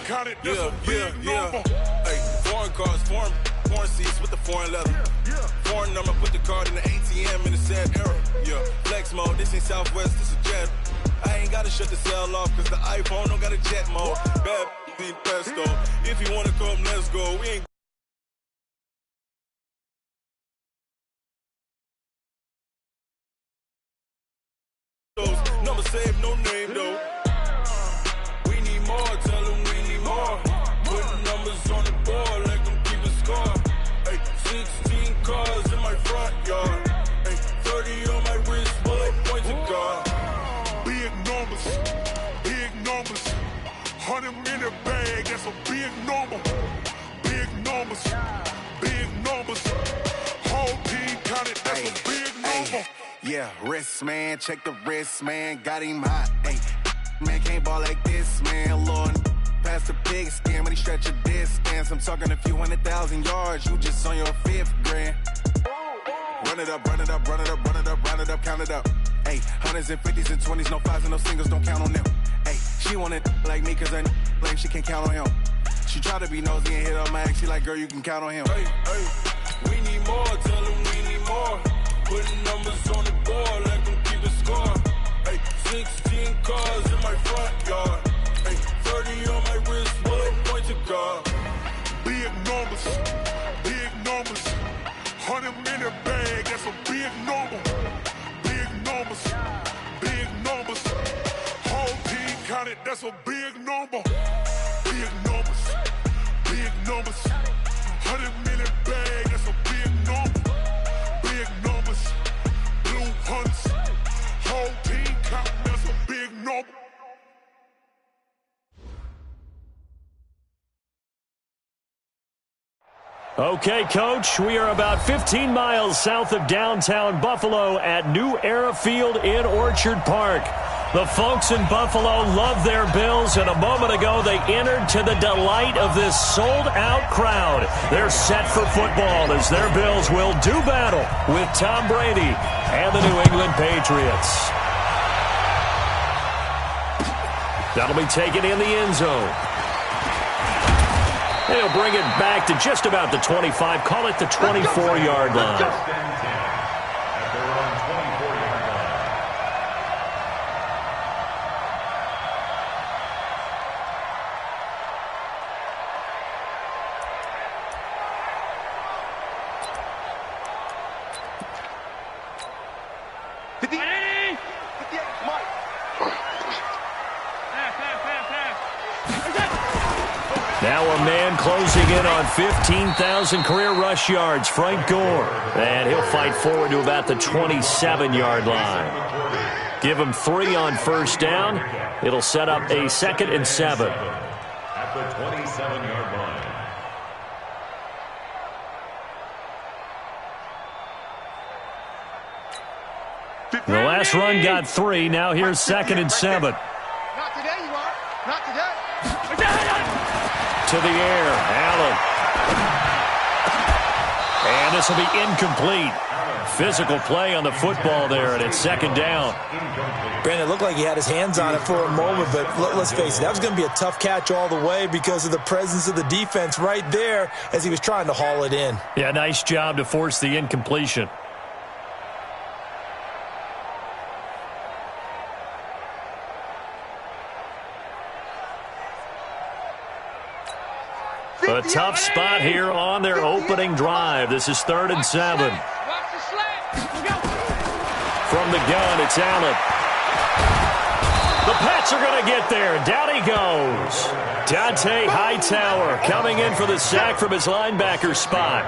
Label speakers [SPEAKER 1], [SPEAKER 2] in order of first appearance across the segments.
[SPEAKER 1] Yeah. Hey, foreign cars, foreign seats with the foreign leather. Foreign number, put the card in the ATM in the sad era. Yeah, flex mode, this ain't Southwest, this is jet. I ain't gotta shut the cell off, cause the iPhone don't got a jet mode. Bad be pesto. If you wanna come, let's go. We ain't number saved, no name though. We need more, tell them we need more. Putting numbers on the board, let them keep a score. Hey, 16 cars in my front yard. Hey, 30 on my wrist, bullet point to God.
[SPEAKER 2] Big numbers, 100 minute bag, that's a big number. Big numbers, whole team counted, that's a big number.
[SPEAKER 3] Yeah, wrist man, check the wrist man, got him hot. Ay, man can't ball like this, man. Lord, past the pig skin when he stretch a distance. I'm talking a few 100,000 yards, you just on your 5th grand. Run it up, count it up. Ay, hundreds and 50s and 20s, no 5s and no singles, don't count on them. Ay, she want it like me, cause I like she can count on him. She try to be nosy and hit her max, she like, girl, you can count on him.
[SPEAKER 1] Hey, we need more, tell them we need more. Putting numbers on the board, let them keep a score. Hey, 16 cars in my front yard. Hey, 30 on my wrist, bullet point to God.
[SPEAKER 2] Big numbers, 100 minute bag, that's a big number. Big numbers, whole team counted, that's a big number. Big numbers, 100 minute bag, that's a big number. Big numbers, blue hunts, whole team counting, that's a big number.
[SPEAKER 4] Okay, Coach, we are about 15 miles south of downtown Buffalo at New Era Field in Orchard Park. The folks in Buffalo love their Bills, and a moment ago they entered to the delight of this sold-out crowd. They're set for football as their Bills will do battle with Tom Brady and the New England Patriots. That'll be taken in the end zone. They'll bring it back to just about the 25, call it the 24-yard line. Now a man closing in on 15,000 career rush yards, Frank Gore. And he'll fight forward to about the 27-yard line. Give him 3 on first down. It'll set up a 2nd and 7.
[SPEAKER 5] At the 27-yard line.
[SPEAKER 4] The last run got 3. Now here's 2nd and 7.
[SPEAKER 6] Not today, you are. Not today.
[SPEAKER 4] To the air, Allen. And this will be incomplete. Physical play on the football there, and it's 2nd down.
[SPEAKER 7] Brandon, it looked like he had his hands on it for a moment, but let's face it, that was going to be a tough catch all the way because of the presence of the defense right there as he was trying to haul it in.
[SPEAKER 4] Yeah, nice job to force the incompletion. A tough spot here on their opening drive. This is 3rd and 7. From the gun, it's Allen. The Pats are going to get there. Down he goes. Dante Hightower coming in for the sack from his linebacker spot.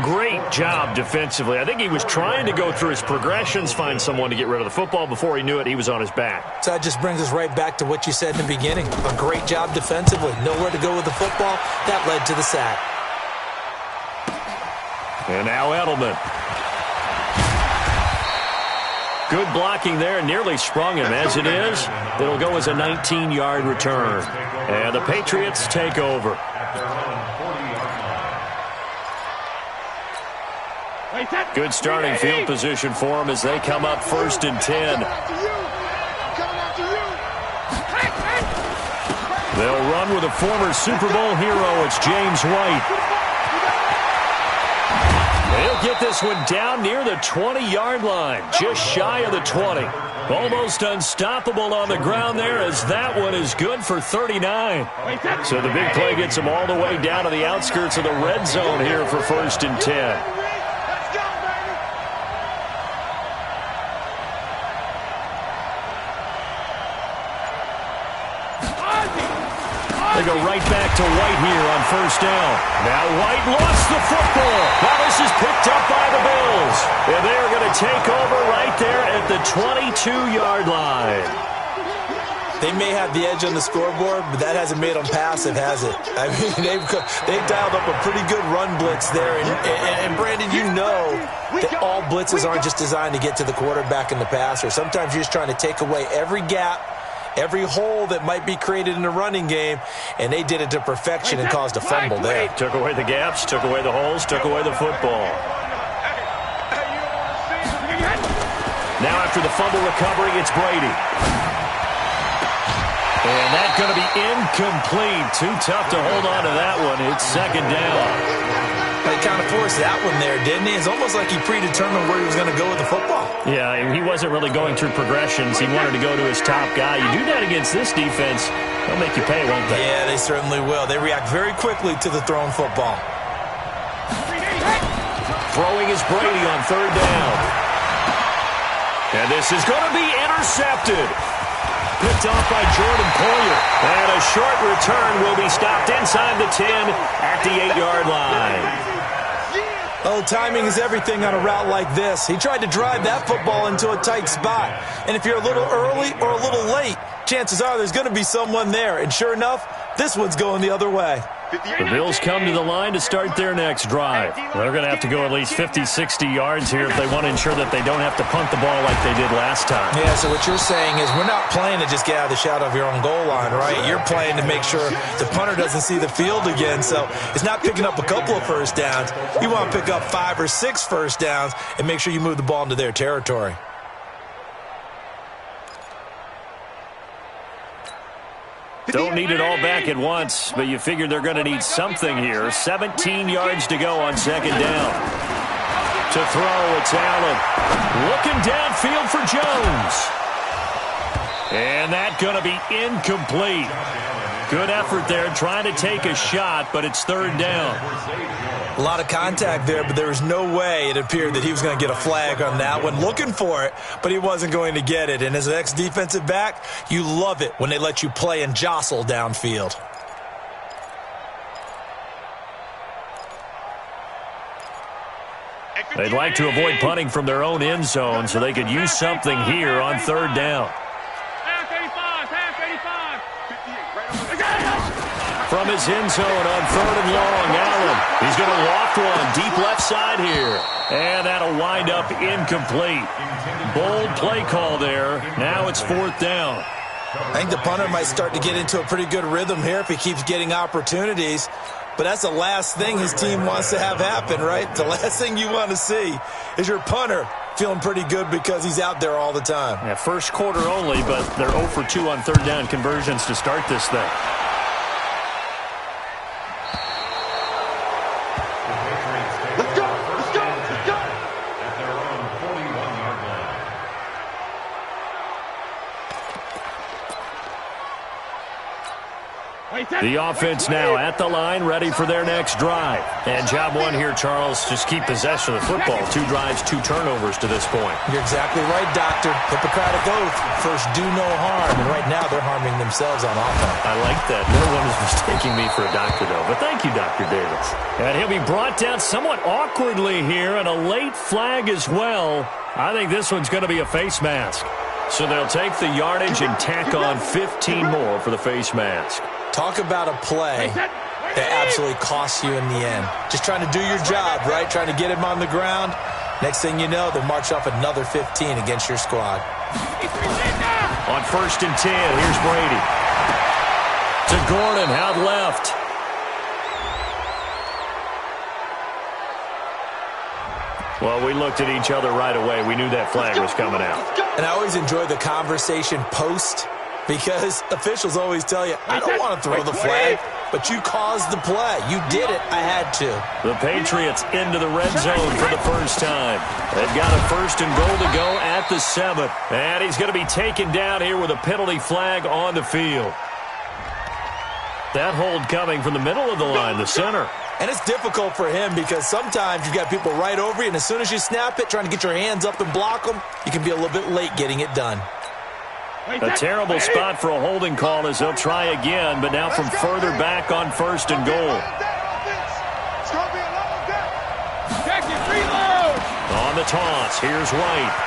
[SPEAKER 4] Great job defensively. I think he was trying to go through his progressions, find someone to get rid of the football. Before he knew it, he was on his back.
[SPEAKER 7] So that just brings us right back to what you said in the beginning. A great job defensively. Nowhere to go with the football. That led to the sack.
[SPEAKER 4] And now Edelman. Good blocking there. Nearly sprung him. As it is, it'll go as a 19-yard return. And the Patriots take over. Good starting field position for them as they come up 1st and 10. They'll run with a former Super Bowl hero. It's James White. He'll get this one down near the 20-yard line, just shy of the 20. Almost unstoppable on the ground there, as that one is good for 39. So the big play gets him all the way down to the outskirts of the red zone here for 1st and 10. They go right back to White here on 1st down. Now White lost the football. Now this is picked up by the Bills. And they are going to take over right there at the 22-yard line.
[SPEAKER 7] They may have the edge on the scoreboard, but that hasn't made them passive, has it? I mean, they've dialed up a pretty good run blitz there. And Brandon, you know that all blitzes aren't just designed to get to the quarterback in the passer. Sometimes you're just trying to take away every gap, every hole that might be created in the running game, and they did it to perfection and caused a fumble there.
[SPEAKER 4] Took away the gaps, took away the holes, took away the football. Now after the fumble recovery, it's Brady. And that's going to be incomplete. Too tough to hold on to that one. It's 2nd down.
[SPEAKER 7] He kind of forced that one there, didn't he? It's almost like he predetermined where he was going to go with the football.
[SPEAKER 4] Yeah, he wasn't really going through progressions. He wanted to go to his top guy. You do that against this defense, they'll make you pay, won't they?
[SPEAKER 7] Yeah, they certainly will. They react very quickly to the thrown football.
[SPEAKER 4] Throwing is Brady on 3rd down. And this is going to be intercepted. Picked off by Jordan Poyer. And a short return will be stopped inside the 10 at the 8-yard line.
[SPEAKER 7] Oh, timing is everything on a route like this. He tried to drive that football into a tight spot. And if you're a little early or a little late, chances are there's going to be someone there. And sure enough, this one's going the other way.
[SPEAKER 4] The Bills come to the line to start their next drive. They're going to have to go at least 50, 60 yards here if they want to ensure that they don't have to punt the ball like they did last time.
[SPEAKER 7] Yeah, so what you're saying is we're not playing to just get out of the shadow of your own goal line, right? You're playing to make sure the punter doesn't see the field again. So it's not picking up a couple of first downs. You want to pick up 5 or 6 first downs and make sure you move the ball into their territory.
[SPEAKER 4] Don't need it all back at once, but you figure they're going to need something here. 17 yards to go on 2nd down. To throw, it's Allen. Looking downfield for Jones. And that's going to be incomplete. Good effort there, trying to take a shot, but it's 3rd down.
[SPEAKER 7] A lot of contact there, but there was no way it appeared that he was going to get a flag on that one. Looking for it, but he wasn't going to get it. And as an ex-defensive back, you love it when they let you play and jostle downfield.
[SPEAKER 4] They'd like to avoid punting from their own end zone so they could use something here on 3rd down. From his end zone on 3rd and long, Allen. He's going to loft one deep left side here. And that'll wind up incomplete. Bold play call there. Now it's 4th down.
[SPEAKER 7] I think the punter might start to get into a pretty good rhythm here if he keeps getting opportunities. But that's the last thing his team wants to have happen, right? The last thing you want to see is your punter feeling pretty good because he's out there all the time.
[SPEAKER 4] Yeah, first quarter only, but they're 0 for 2 on 3rd down conversions to start this thing. The offense now at the line, ready for their next drive. And job one here, Charles, just keep possession of the football. 2 drives, 2 turnovers to this point.
[SPEAKER 7] You're exactly right, Doctor. Hippocratic oath. First, do no harm. And right now, they're harming themselves on offense.
[SPEAKER 4] I like that. No one is mistaking me for a doctor, though. But thank you, Dr. Davis. And he'll be brought down somewhat awkwardly here, and a late flag as well. I think this one's going to be a face mask. So they'll take the yardage and tack on 15 more for the face mask.
[SPEAKER 7] Talk about a play that absolutely costs you in the end. Just trying to do your job, right? Trying to get him on the ground. Next thing you know, they'll march off another 15 against your squad.
[SPEAKER 4] On 1st and 10, here's Brady. To Gordon, out left. Well, we looked at each other right away. We knew that flag was coming out.
[SPEAKER 7] And I always enjoy the conversation post because officials always tell you, I don't want to throw the flag, but you caused the play. You did it. I had to.
[SPEAKER 4] The Patriots into the red zone for the first time. They've got a 1st and goal to go at the 7. And he's going to be taken down here with a penalty flag on the field. That hold coming from the middle of the line, the center.
[SPEAKER 7] And it's difficult for him because sometimes you've got people right over you, and as soon as you snap it, trying to get your hands up and block them, you can be a little bit late getting it done.
[SPEAKER 4] A terrible spot for a holding call as they'll try again, but now from further back on 1st and goal. On the toss, here's White.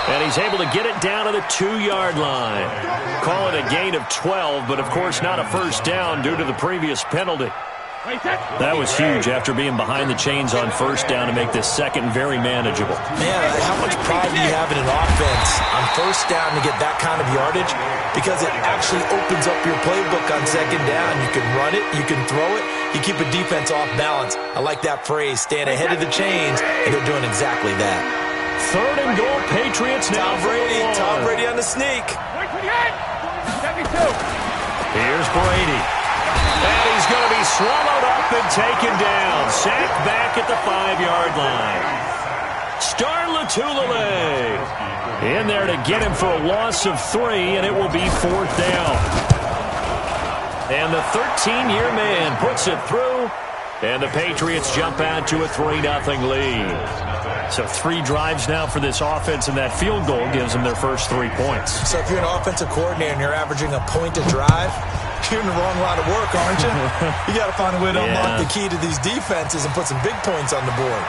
[SPEAKER 4] And he's able to get it down to the 2-yard line. Call it a gain of 12, but of course not a first down due to the previous penalty. That was huge after being behind the chains on 1st down to make this second very manageable.
[SPEAKER 7] Man, how much pride do you have in an offense on 1st down to get that kind of yardage? Because it actually opens up your playbook on 2nd down. You can run it, you can throw it, you keep a defense off balance. I like that phrase, staying ahead of the chains, and they're doing exactly that.
[SPEAKER 4] 3rd and goal, Patriots now.
[SPEAKER 7] Tom Brady on the sneak.
[SPEAKER 4] Here's Brady. And he's going to be swallowed up and taken down. Sacked back at the 5-yard line. Star Lotulelei in there to get him for a loss of 3, and it will be 4th down. And the 13-year man puts it through, and the Patriots jump out to a 3-0 lead. So 3 drives now for this offense, and that field goal gives them their first 3 points.
[SPEAKER 7] So if you're an offensive coordinator and you're averaging a point a drive, you're in the wrong line of work, aren't you? You got to find a way to unlock the key to these defenses and put some big points on the board.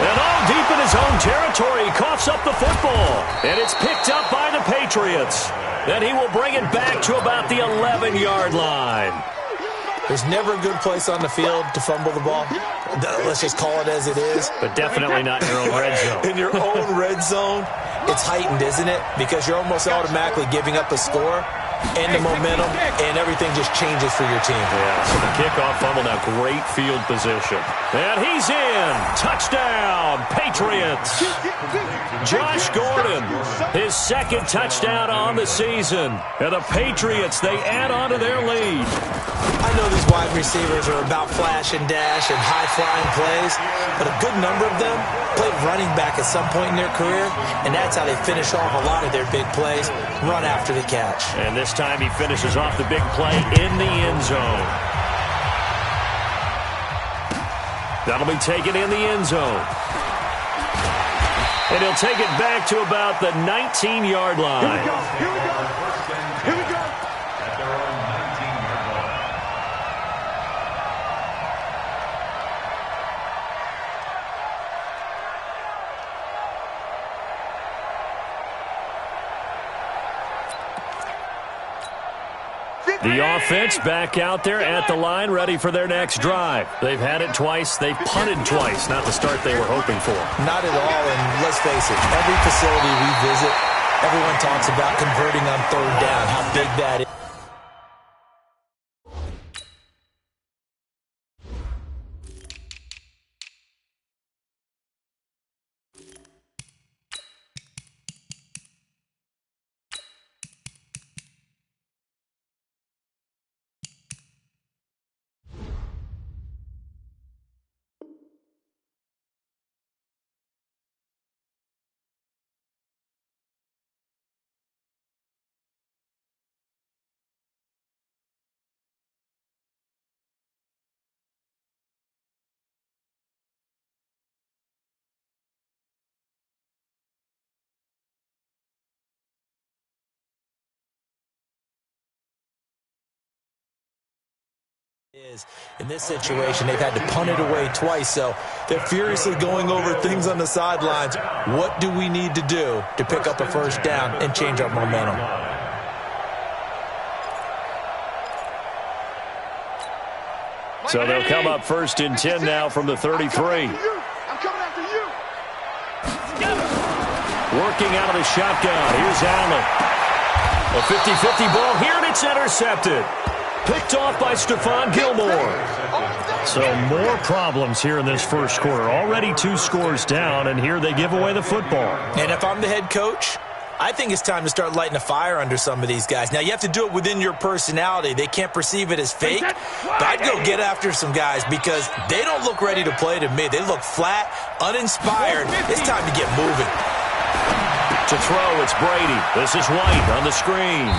[SPEAKER 4] And all deep in his own territory, he coughs up the football. And it's picked up by the Patriots. Then he will bring it back to about the 11-yard line.
[SPEAKER 7] There's never a good place on the field to fumble the ball. Let's just call it as it is.
[SPEAKER 4] But definitely not in your own red zone.
[SPEAKER 7] In your own red zone, it's heightened, isn't it? Because you're almost automatically giving up a score and the momentum, and everything just changes for your team.
[SPEAKER 4] Yeah, so the kickoff fumble, now great field position. And he's in. Touchdown, Patriots. Josh Gordon, his 2nd touchdown on the season. And the Patriots, they add on to their lead.
[SPEAKER 7] I know these wide receivers are about flash and dash and high-flying plays, but a good number of them played running back at some point in their career, and that's how they finish off a lot of their big plays, run after the catch.
[SPEAKER 4] And this time he finishes off the big play in the end zone. That'll be taken in the end zone. And he'll take it back to about the 19-yard line.
[SPEAKER 2] Here we go. Here we go.
[SPEAKER 5] At their own 19-yard line.
[SPEAKER 4] The offense back out there at the line, ready for their next drive. They've had it twice. They've punted twice. Not the start they were hoping for.
[SPEAKER 7] Not at all, and let's face it, every facility we visit, everyone talks about converting on 3rd down, how big that is. In this situation, they've had to punt it away twice, so they're furiously going over things on the sidelines. What do we need to do to pick up a 1st down and change our momentum?
[SPEAKER 4] So they'll come up 1st and 10 now from the 33.
[SPEAKER 6] I'm coming after you.
[SPEAKER 4] Working out of the shotgun. Here's Allen. A 50-50 ball here, and it's intercepted. Picked off by Stephon Gilmore. So more problems here in this first quarter. Already 2 scores down, and here they give away the football.
[SPEAKER 7] And if I'm the head coach, I think it's time to start lighting a fire under some of these guys. Now, you have to do it within your personality. They can't perceive it as fake. But I'd go get after some guys because they don't look ready to play to me. They look flat, uninspired. It's time to get moving.
[SPEAKER 4] To throw, it's Brady. This is White on the screen.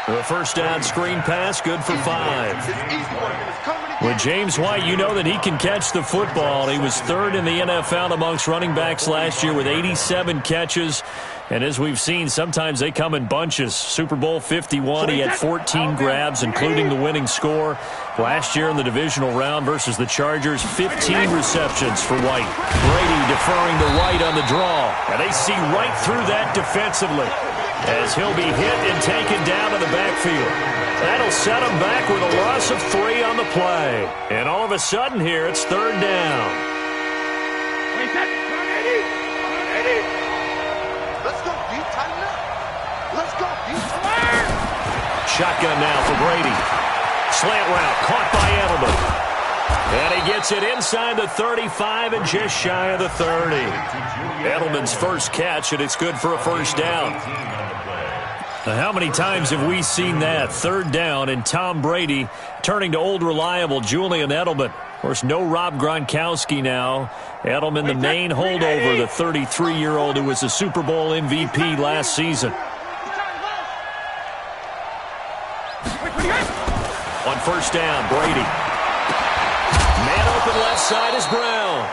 [SPEAKER 4] The first down screen pass, good for 5. With James White, you know that he can catch the football. He was third in the NFL amongst running backs last year with 87 catches. And as we've seen, sometimes they come in bunches. Super Bowl 51, he had 14 grabs, including the winning score. Last year in the divisional round versus the Chargers, 15 receptions for White. Brady deferring to White on the draw. And they see right through that defensively, as he'll be hit and taken down in the backfield. That'll set him back with a loss of 3 on the play. And all of a sudden here, it's third down.
[SPEAKER 6] Let's go, deep, tighten up. Let's go, deep.
[SPEAKER 4] Shotgun now for Brady. Slant route, caught by Edelman. And he gets it inside the 35 and just shy of the 30. Edelman's first catch, and it's good for a first down. Now, how many times have we seen that? Third down, and Tom Brady turning to old reliable Julian Edelman. Of course, no Rob Gronkowski now. Edelman, the main holdover, the 33-year-old who was the Super Bowl MVP last season. On first down, Brady. Man open left side is Brown.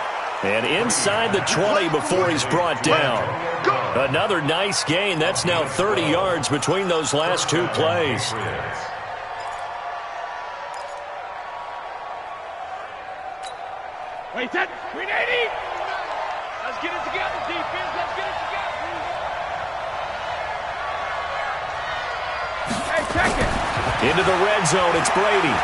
[SPEAKER 4] And inside the 20 before he's brought down. Another nice gain. That's now 30 yards between those last 2 plays.
[SPEAKER 6] Wait, that 380. Let's get it together, defense. Let's get it together. Hey, check it.
[SPEAKER 4] Into the red zone, it's Brady.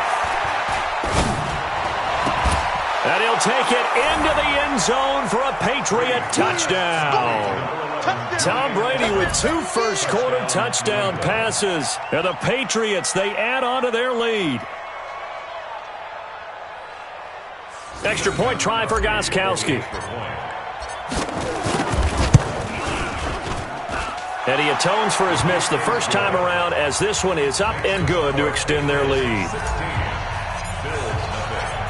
[SPEAKER 4] And he'll take it into the end zone for a Patriot touchdown. Tom Brady with 2 first-quarter touchdown passes. And the Patriots, they add on to their lead. Extra point try for Gostkowski. And he atones for his miss the first time around, as this one is up and good to extend their lead.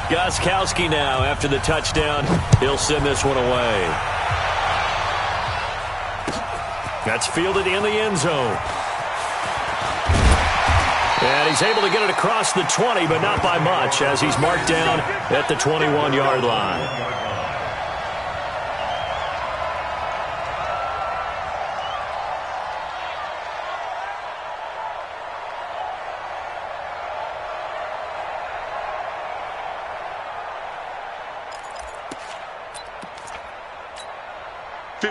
[SPEAKER 4] Gostkowski now, after the touchdown, he'll send this one away. That's fielded in the end zone. And he's able to get it across the 20, but not by much, as he's marked down at the 21-yard line.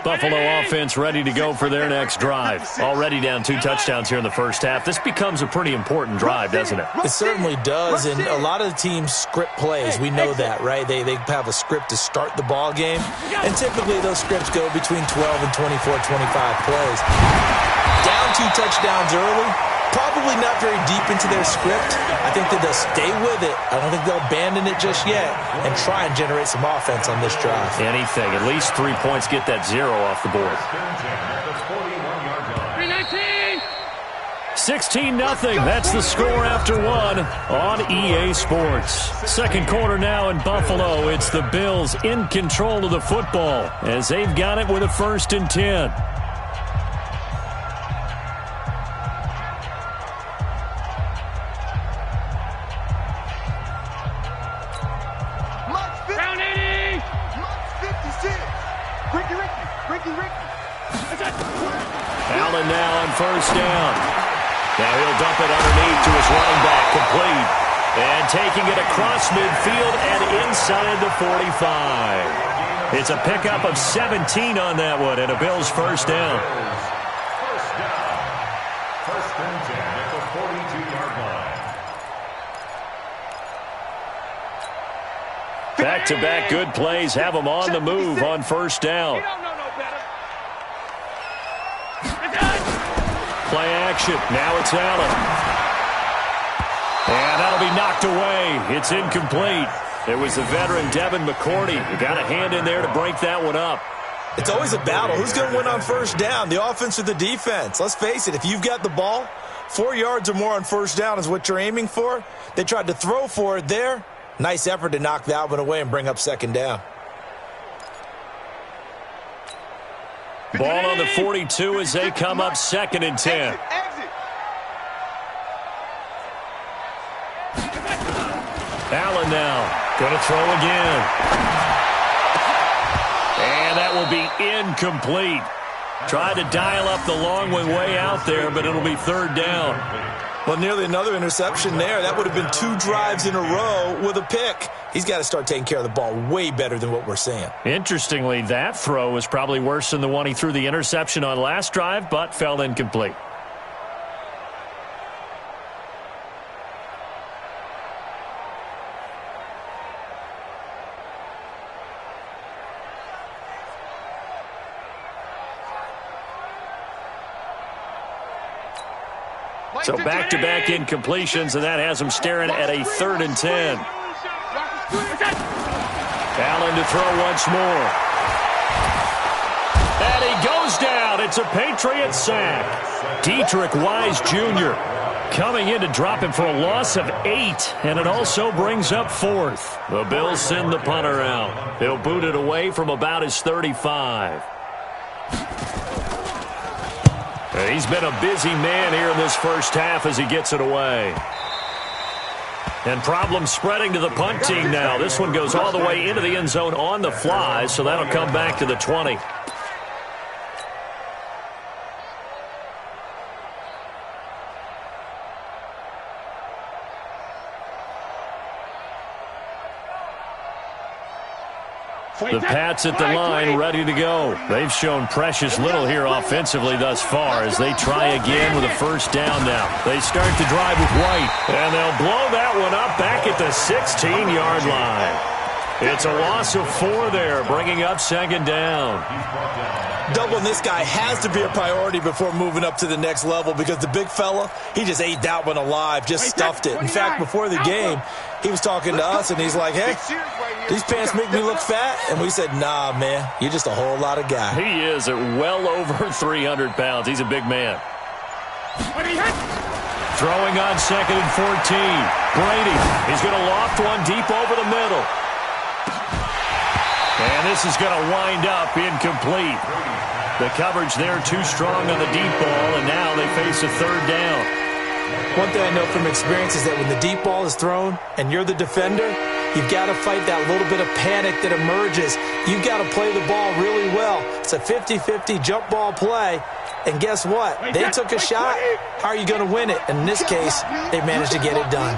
[SPEAKER 4] Buffalo offense ready to go for their next drive. Already down 2 touchdowns here in the first half. This becomes a pretty important drive, doesn't it?
[SPEAKER 7] It certainly does, and a lot of the teams script plays. We know that, right? They have a script to start the ball game, and typically those scripts go between 12 and 24, 25 plays. Down 2 touchdowns early, probably not very deep into their script. I think that they'll stay with it. I don't think they'll abandon it just yet and try and generate some offense on this drive. Anything.
[SPEAKER 4] At least 3 points, get that 0 off the board. 16-0. That's the score after 1 on EA Sports. Second quarter now in Buffalo. It's the Bills in control of the football as they've got it with a 1st and 10. Allen now on first down. Now he'll dump it underneath to his running back, complete. And taking it across midfield and inside the 45. It's a pickup of 17 on that one and a Bills first down.
[SPEAKER 5] First and 10 at the 42-yard line.
[SPEAKER 4] Back-to-back good plays have them on the move on first down. Play action. Now it's Allen. And that'll be knocked away. It's incomplete. It was the veteran Devin McCourty who got a hand in there to break that one up.
[SPEAKER 7] It's always a battle. Who's going to win on first down, the offense or the defense? Let's face it, if you've got the ball, 4 yards or more on first down is what you're aiming for. They tried to throw for it there. Nice effort to knock that one away and bring up second down.
[SPEAKER 4] Ball on the 42 as they come up 2nd and 10. Allen now going to throw again. And that will be incomplete. Tried to dial up the long way out there, but it'll be 3rd down.
[SPEAKER 7] Well, nearly another interception there. That would have been 2 drives in a row with a pick. He's got to start taking care of the ball way better than what we're seeing.
[SPEAKER 4] Interestingly, that throw was probably worse than the one he threw the interception on last drive, but fell incomplete. So back-to-back incompletions, and that has him staring at a 3rd and 10. Allen to throw once more. And he goes down. It's a Patriot sack. Deatrich Wise Jr. coming in to drop him for a loss of 8, and it also brings up 4th. The Bills send the punter out. They'll boot it away from about his 35. He's been a busy man here in this first half as he gets it away. And problems spreading to the punt team now. This one goes all the way into the end zone on the fly, so that'll come back to the 20. The Pats at the line, ready to go. They've shown precious little here offensively thus far as they try again with a first down now. They start the drive with White, and they'll blow that one up back at the 16-yard line. It's a loss of 4 there, bringing up 2nd down.
[SPEAKER 7] Doubling this guy has to be a priority before moving up to the next level because the big fella, he just ate that one alive, just stuffed it. In fact, before the game, he was talking to us, and he's like, hey, these pants make me look fat? And we said, nah, man, you're just a whole lot of guy.
[SPEAKER 4] He is at well over 300 pounds. He's a big man. Throwing on 2nd and 14. Brady, he's going to loft one deep over the middle. And this is going to wind up incomplete. The coverage there too strong on the deep ball, and now they face a 3rd down.
[SPEAKER 7] One thing I know from experience is that when the deep ball is thrown and you're the defender, you've got to fight that little bit of panic that emerges. You've got to play the ball really well. It's a 50-50 jump ball play. And guess what? They took a shot. How are you going to win it? In this case, they managed to get it done.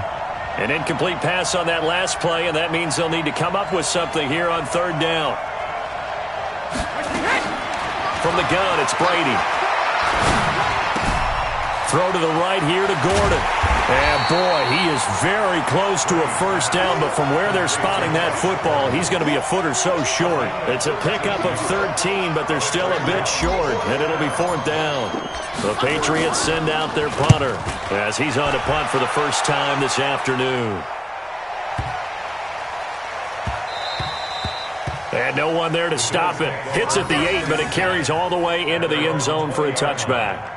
[SPEAKER 4] An incomplete pass on that last play, and that means they'll need to come up with something here on 3rd down. From the gun, it's Brady. Throw to the right here to Gordon. And boy, he is very close to a first down, but from where they're spotting that football, he's going to be a foot or so short. It's a pickup of 13, but they're still a bit short, and it'll be 4th down. The Patriots send out their punter as he's on to punt for the first time this afternoon. And no one there to stop it. Hits at the 8, but it carries all the way into the end zone for a touchback.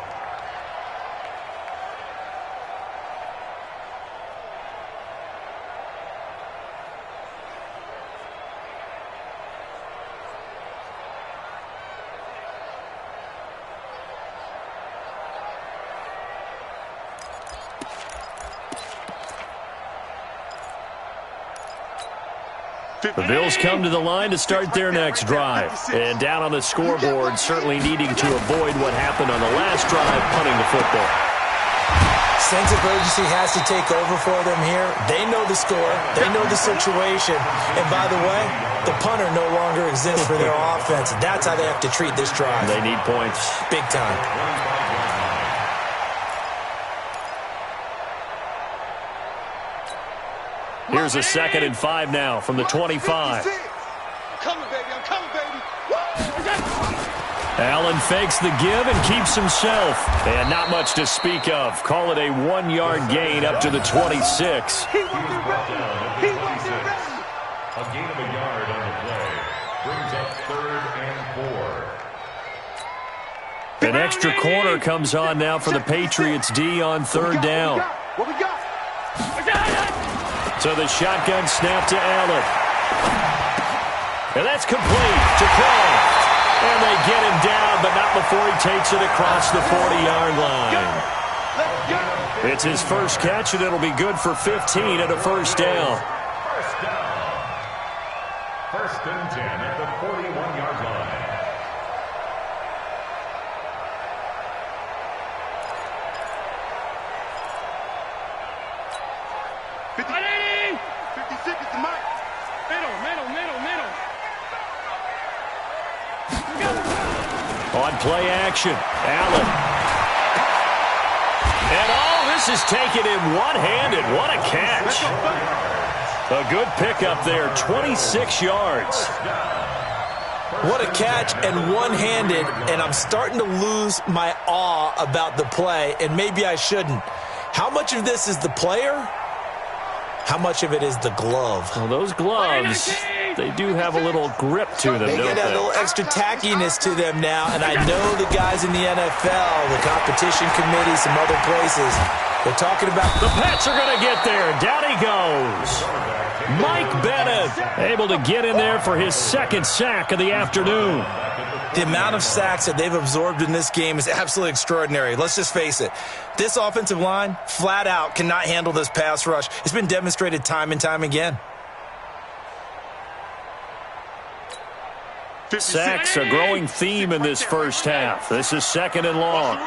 [SPEAKER 4] The Bills come to the line to start their next drive. And down on the scoreboard, certainly needing to avoid what happened on the last drive, punting the football.
[SPEAKER 7] Sense of urgency has to take over for them here. They know the score. They know the situation. And by the way, the punter no longer exists for their offense. That's how they have to treat this drive.
[SPEAKER 4] They need points.
[SPEAKER 7] Big time.
[SPEAKER 4] Here's a 2nd and 5 now from the 25.
[SPEAKER 6] Coming, baby. I'm coming, baby.
[SPEAKER 4] Allen fakes the give and keeps himself. And not much to speak of. Call it a 1-yard gain up to the 26.
[SPEAKER 5] A gain of a yard on the play brings up 3rd and 4.
[SPEAKER 4] An extra corner comes on now for the Patriots D on third down.
[SPEAKER 6] What we got?
[SPEAKER 4] So the shotgun snap to Allen. And that's complete to Kraft. And they get him down, but not before he takes it across the 40-yard line. It's his first catch, and it'll be good for 15 at a first down.
[SPEAKER 5] First and 10 at the 41-yard line.
[SPEAKER 4] On play action, Allen. And this is taken in one-handed. What a catch. A good pickup there, 26 yards.
[SPEAKER 7] What a catch and one-handed, and I'm starting to lose my awe about the play, and maybe I shouldn't. How much of this is the player? How much of it is the glove?
[SPEAKER 4] Well, those gloves, they do have a little grip to them,
[SPEAKER 7] They get a little extra tackiness to them now, and I know the guys in the NFL, the competition committee, some other places, they're talking about...
[SPEAKER 4] The Pats are going to get there. Down he goes. Mike Bennett able to get in there for his second sack of the afternoon.
[SPEAKER 7] The amount of sacks that they've absorbed in this game is absolutely extraordinary. Let's just face it. This offensive line, flat out, cannot handle this pass rush. It's been demonstrated time and time again.
[SPEAKER 4] Sacks, a growing theme in this first half. This is second and long.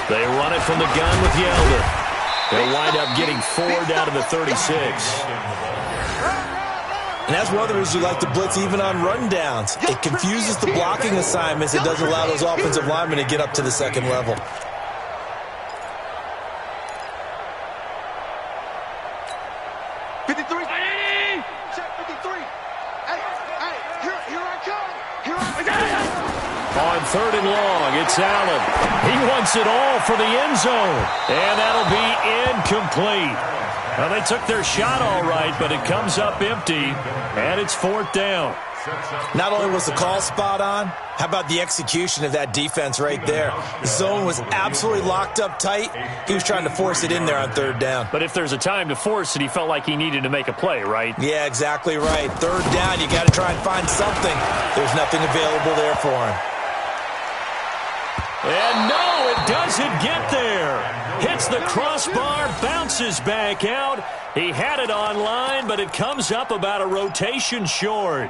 [SPEAKER 4] They run it from the gun with Yeldon. They'll wind up getting 4 down to the 36.
[SPEAKER 7] And that's one of the reasons you like to blitz even on rundowns. It confuses the blocking assignments. It doesn't allow those offensive linemen to get up to the second level.
[SPEAKER 4] On third and long, it's Allen. He wants it all for the end zone. And that'll be incomplete. Well, they took their shot all right, but it comes up empty, and it's fourth down.
[SPEAKER 7] Not only was the call spot on, how about the execution of that defense right there? The zone was absolutely locked up tight. He was trying to force it in there on third down.
[SPEAKER 4] But if there's a time to force it, he felt like he needed to make a play, right?
[SPEAKER 7] Yeah, exactly right. Third down, you got to try and find something. There's nothing available there for him.
[SPEAKER 4] And no, it doesn't get there. Hits the crossbar, bounces back out. He had it on line, but it comes up about a rotation short.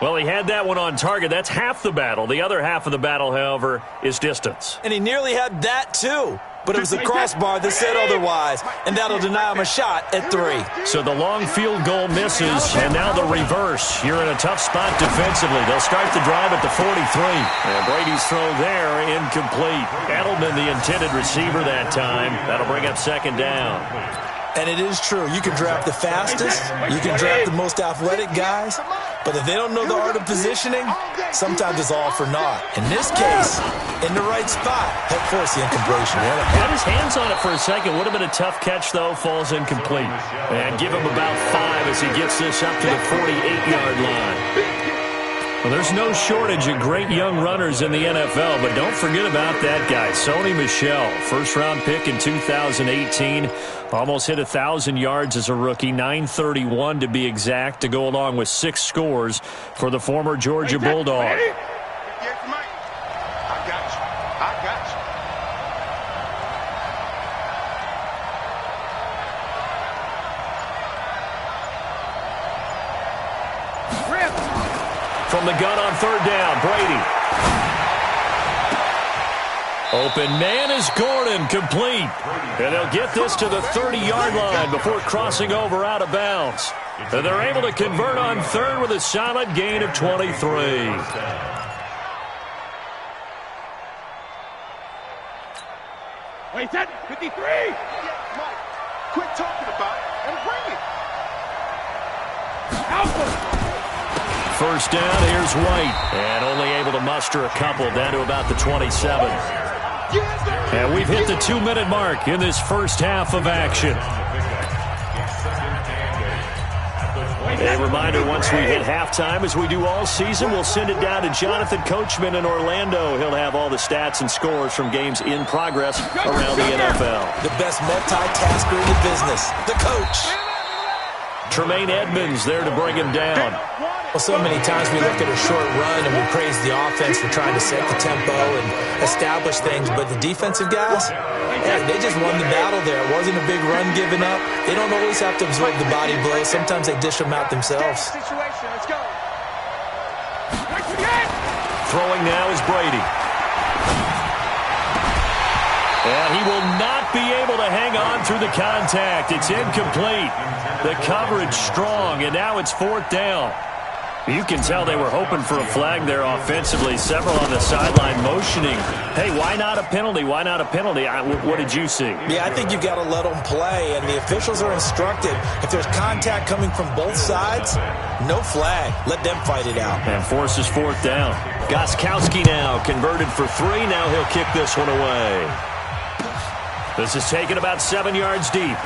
[SPEAKER 4] Well, he had that one on target. That's half the battle. The other half of the battle, however, is distance.
[SPEAKER 7] And he nearly had that, too. But it was the crossbar that said otherwise, and that'll deny him a shot at 3.
[SPEAKER 4] So the long field goal misses, and now the reverse. You're in a tough spot defensively. They'll start the drive at the 43. And Brady's throw there, incomplete. Edelman, the intended receiver that time. That'll bring up second down.
[SPEAKER 7] And it is true. You can draft the fastest. You can draft the most athletic guys. But if they don't know the art of positioning, sometimes it's all for naught. In this case, in the right spot, help force the incompletion.
[SPEAKER 4] Had his hands on it for a second. Would have been a tough catch, though. Falls incomplete. And give him about 5 as he gets this up to the 48-yard line. Well, there's no shortage of great young runners in the NFL, but don't forget about that guy, Sony Michel. First-round pick in 2018. Almost hit 1,000 yards as a rookie, 931 to be exact, to go along with 6 scores for the former Georgia Bulldog.
[SPEAKER 2] I got you.
[SPEAKER 4] From the gun on third down, Brady. Open man is Gordon, complete. And they'll get this to the 30-yard line before crossing over out of bounds. And they're able to convert on third with a solid gain of 23.
[SPEAKER 6] Wait, that 53.
[SPEAKER 2] Mike, quit talking about it and bring it.
[SPEAKER 6] Alpha.
[SPEAKER 4] First down, here's White. And only able to muster a couple down to about the 27. And we've hit the 2-minute mark in this first half of action. A reminder, once we hit halftime, as we do all season, we'll send it down to Jonathan Coachman in Orlando. He'll have all the stats and scores from games in progress around the NFL.
[SPEAKER 7] The best multitasker in the business, the coach.
[SPEAKER 4] Tremaine Edmonds there to bring him down.
[SPEAKER 7] Well, so many times we look at a short run and we praise the offense for trying to set the tempo and establish things, but the defensive guys, they just won the battle there. It wasn't a big run given up. They don't always have to absorb the body blows. Sometimes they dish them out themselves.
[SPEAKER 4] Throwing now is Brady. And he will not be able to hang on through the contact. It's incomplete. The coverage strong, and now it's 4th down. You can tell they were hoping for a flag there offensively. Several on the sideline motioning. Hey, why not a penalty? Why not a penalty? What did you see?
[SPEAKER 7] Yeah, I think you've got to let them play, and the officials are instructed. If there's contact coming from both sides, no flag. Let them fight it out.
[SPEAKER 4] And forces 4th down. Gostkowski now converted for 3. Now he'll kick this one away. This is taken about 7 yards deep.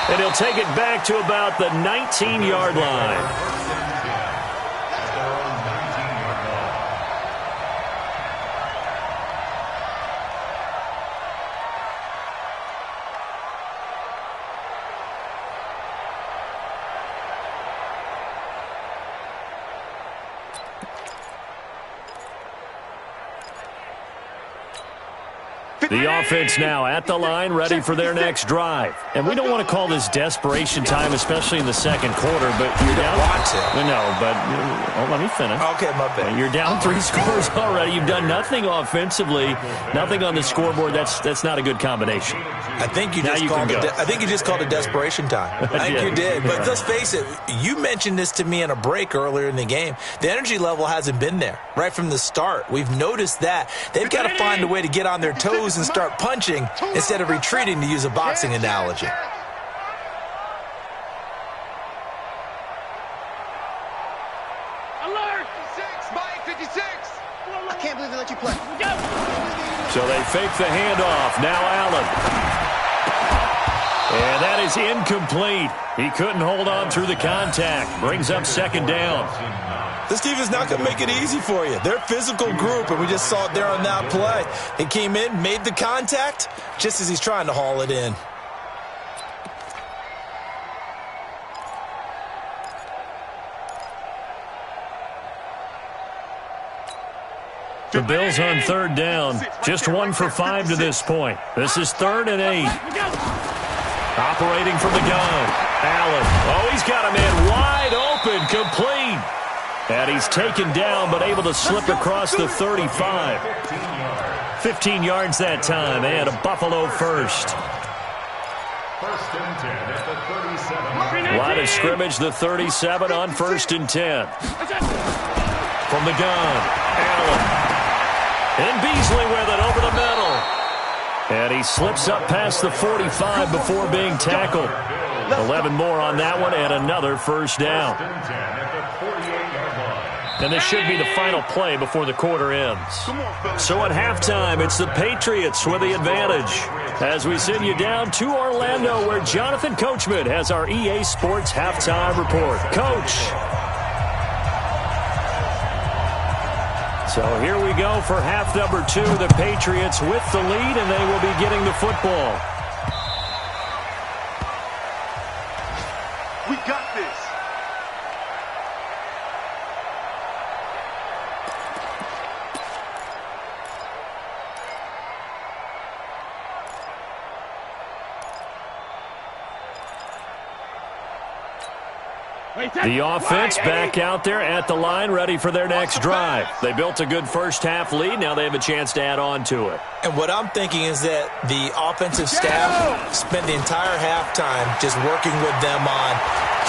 [SPEAKER 4] And he'll take it back to about the 19-yard line. The offense now at the line, ready for their next drive. And we don't want to call this desperation time, especially in the second quarter, but you're down. No, but let me finish.
[SPEAKER 7] Okay, my bad.
[SPEAKER 4] You're down 3 scores already. You've done nothing offensively, nothing on the scoreboard. That's not a good combination.
[SPEAKER 7] I think you just called it desperation time. I think you did. But let's face it, you mentioned this to me in a break earlier in the game. The energy level hasn't been there right from the start. We've noticed that. They've got to find a way to get on their toes and start punching instead of retreating, to use a boxing analogy.
[SPEAKER 6] Alert! 56! I can't believe they let you play.
[SPEAKER 4] So they fake the handoff. Now Allen. And that is incomplete. He couldn't hold on through the contact. Brings up 2nd down.
[SPEAKER 7] This team is not going to make it easy for you. They're a physical group, and we just saw it there on that play. He came in, made the contact, just as he's trying to haul it in.
[SPEAKER 4] The Bills on 3rd down. Just 1 for 5 to this point. This is 3rd and 8. Operating from the gun. Allen. Oh, he's got a man wide open, complete. And he's taken down, but able to slip across the 35. 15 yards that time, and a Buffalo first.
[SPEAKER 5] 1st and 10 at the 37.
[SPEAKER 4] Line of scrimmage, the 37 on 1st and 10. From the gun, Allen. And Beasley with it over the middle. And he slips up past the 45 before being tackled. 11 more on that one, and another 1st down. And this should be the final play before the quarter ends. So at halftime, it's the Patriots with the advantage. As we send you down to Orlando, where Jonathan Coachman has our EA Sports halftime report. Coach. So here we go for half number 2. The Patriots with the lead, and they will be getting the football.
[SPEAKER 2] We got this.
[SPEAKER 4] The offense back out there at the line, ready for their next drive. They built a good first-half lead. Now they have a chance to add on to it.
[SPEAKER 7] And what I'm thinking is that the offensive staff spent the entire halftime just working with them on,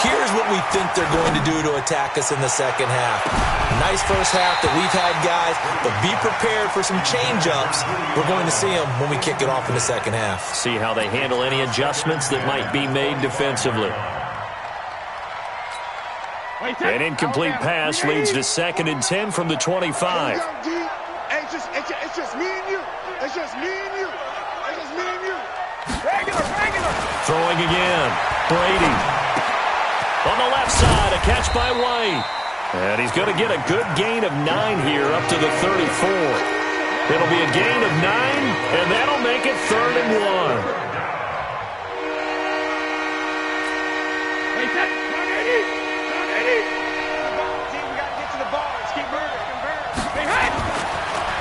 [SPEAKER 7] here's what we think they're going to do to attack us in the second half. Nice first half that we've had, guys, but be prepared for some change-ups. We're going to see them when we kick it off in the second half.
[SPEAKER 4] See how they handle any adjustments that might be made defensively. An incomplete pass leads to 2nd and 10 from the 25.
[SPEAKER 2] It's just me and you. It's just me and you. It's just me and you. Regular.
[SPEAKER 4] Throwing again. Brady. On the left side, a catch by White. And he's going to get a good gain of 9 here up to the 34. It'll be a gain of 9, and that'll make it 3rd and 1.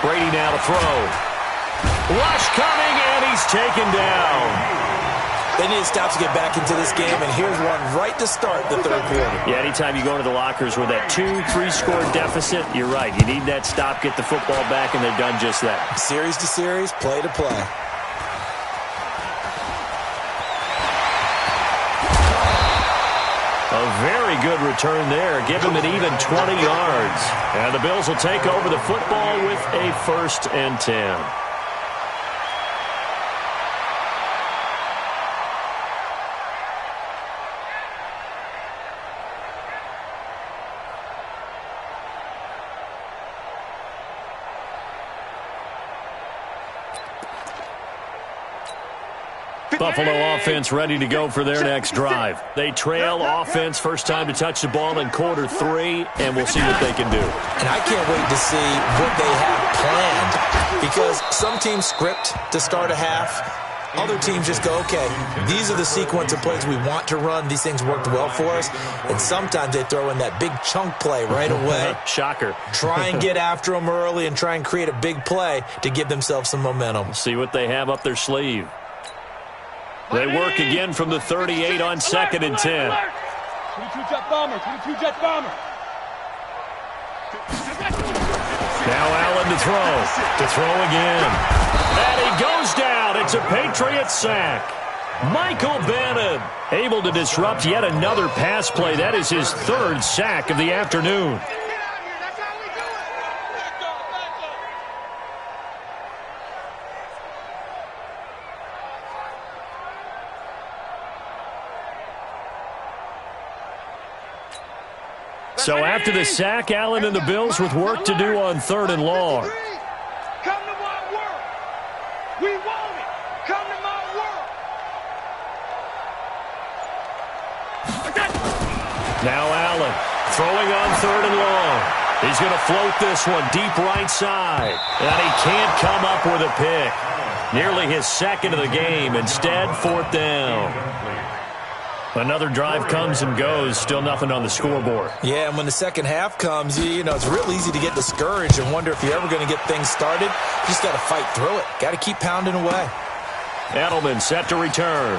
[SPEAKER 4] Brady now to throw. Rush coming, and he's taken down.
[SPEAKER 7] They need to stop to get back into this game, and here's one right to start the 3rd quarter.
[SPEAKER 4] Yeah, anytime you go into the lockers with that 2-3 score deficit, you're right. You need that stop, get the football back, and they've done just that.
[SPEAKER 7] Series to series, play to play.
[SPEAKER 4] A very good return there. Give him an even 20 yards. And the Bills will take over the football with a 1st and 10. Buffalo offense ready to go for their next drive. They trail offense, first time to touch the ball in quarter 3, and we'll see what they can do.
[SPEAKER 7] And I can't wait to see what they have planned, because some teams script to start a half. Other teams just go, okay, these are the sequence of plays we want to run. These things worked well for us. And sometimes they throw in that big chunk play right away.
[SPEAKER 4] Shocker.
[SPEAKER 7] Try and get after them early and try and create a big play to give themselves some momentum.
[SPEAKER 4] See what they have up their sleeve. They work again from the 38 on 2nd and 10.
[SPEAKER 6] 22 jet bomber, 22 jet bomber.
[SPEAKER 4] Now Allen to throw again. And he goes down. It's a Patriot sack. Michael Bannon able to disrupt yet another pass play. That is his 3rd sack of the afternoon. So after the sack, Allen and the Bills with work to do on 3rd and long.
[SPEAKER 6] Come to my work. We want it. Come to my work.
[SPEAKER 4] Now Allen throwing on 3rd and long. He's going to float this one deep right side. And he can't come up with a pick. Nearly his 2nd of the game. Instead, 4th down. Another drive comes and goes. Still nothing on the scoreboard.
[SPEAKER 7] Yeah, and when the second half comes, you know, it's real easy to get discouraged and wonder if you're ever going to get things started. You just got to fight through it. Got to keep pounding away.
[SPEAKER 4] Edelman set to return.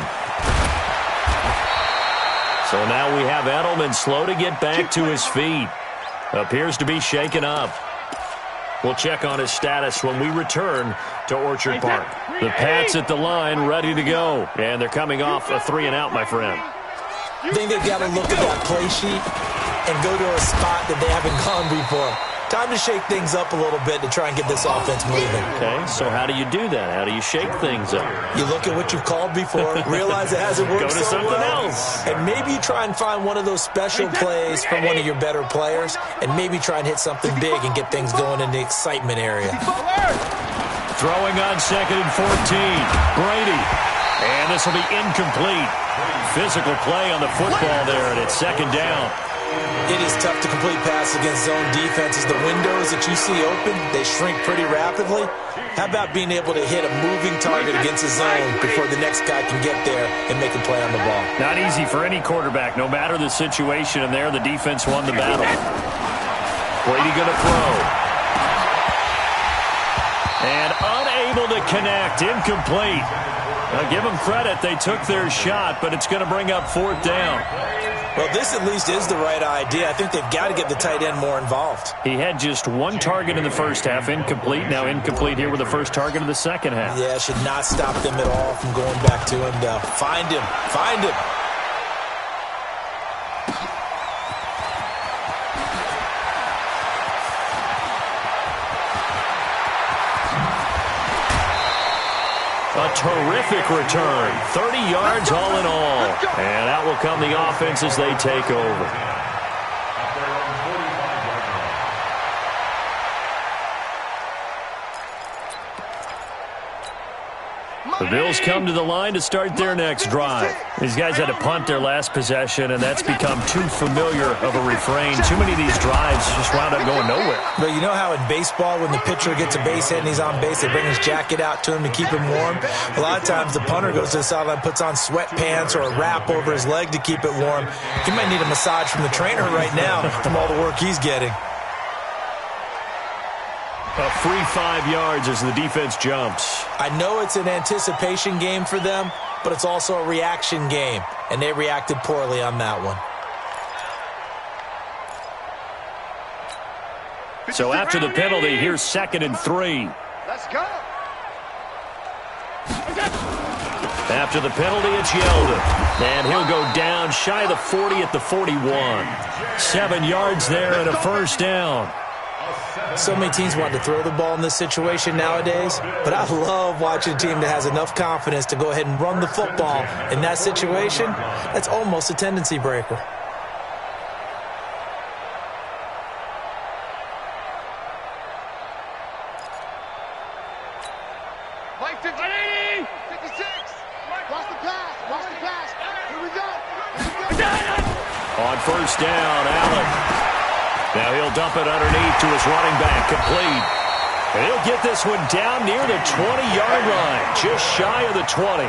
[SPEAKER 4] So now we have Edelman slow to get back to his feet. Appears to be shaken up. We'll check on his status when we return to Orchard Park. The Pats at the line, ready to go. And they're coming off a 3-and-out, my friend.
[SPEAKER 7] I think they've got to look at that play sheet and go to a spot that they haven't gone before. Time to shake things up a little bit to try and get this offense moving.
[SPEAKER 4] Okay, so how do you do that? How do you shake things up?
[SPEAKER 7] You look at what you've called before, realize it hasn't worked
[SPEAKER 4] so
[SPEAKER 7] so
[SPEAKER 4] something
[SPEAKER 7] well,
[SPEAKER 4] else.
[SPEAKER 7] and maybe you try and find one of those special plays from one of your better players, and maybe try and hit something big and get things going in the excitement area.
[SPEAKER 4] Throwing on 2nd and 14. Brady. And this will be incomplete. Physical play on the football there, and it's 2nd down.
[SPEAKER 7] It is tough to complete passes against zone defenses. The windows that you see open, they shrink pretty rapidly. How about being able to hit a moving target against a zone before the next guy can get there and make a play on the ball?
[SPEAKER 4] Not easy for any quarterback, no matter the situation, and there the defense won the battle. Brady going to throw. And unable to connect, incomplete. Now give them credit, they took their shot, but it's going to bring up 4th down.
[SPEAKER 7] Well, this at least is the right idea. I think they've got to get the tight end more involved.
[SPEAKER 4] He had just 1 target in the first half, incomplete. Now incomplete here with the first target of the second half.
[SPEAKER 7] Yeah, should not stop them at all from going back to him. Find him. Find him.
[SPEAKER 4] A terrific return. 30 yards all in all. And out will come the offense as they take over. The Bills come to the line to start their next drive. These guys had to punt their last possession, and that's become too familiar of a refrain. Too many of these drives just wound up going nowhere.
[SPEAKER 7] But you know how in baseball, when the pitcher gets a base hit and he's on base, they bring his jacket out to him to keep him warm? A lot of times the punter goes to the sideline, puts on sweatpants or a wrap over his leg to keep it warm. He might need a massage from the trainer right now from all the work he's getting.
[SPEAKER 4] A free 5 yards as the defense jumps.
[SPEAKER 7] I know it's an anticipation game for them, but it's also a reaction game, and they reacted poorly on that one.
[SPEAKER 4] So after the penalty, here's 2nd and 3.
[SPEAKER 6] Let's go.
[SPEAKER 4] After the penalty, it's Yeldon. And he'll go down shy of the 40 at the 41. 7 yards there and a first down.
[SPEAKER 7] So many teams want to throw the ball in this situation nowadays, but I love watching a team that has enough confidence to go ahead and run the football in that situation. That's almost a tendency breaker.
[SPEAKER 6] Mike 56. Watch the pass. Watch the pass. Here we go.
[SPEAKER 4] On first down, Allen. Now he'll dump it underneath to his running back, complete. And he'll get this one down near the 20-yard line, just shy of the 20.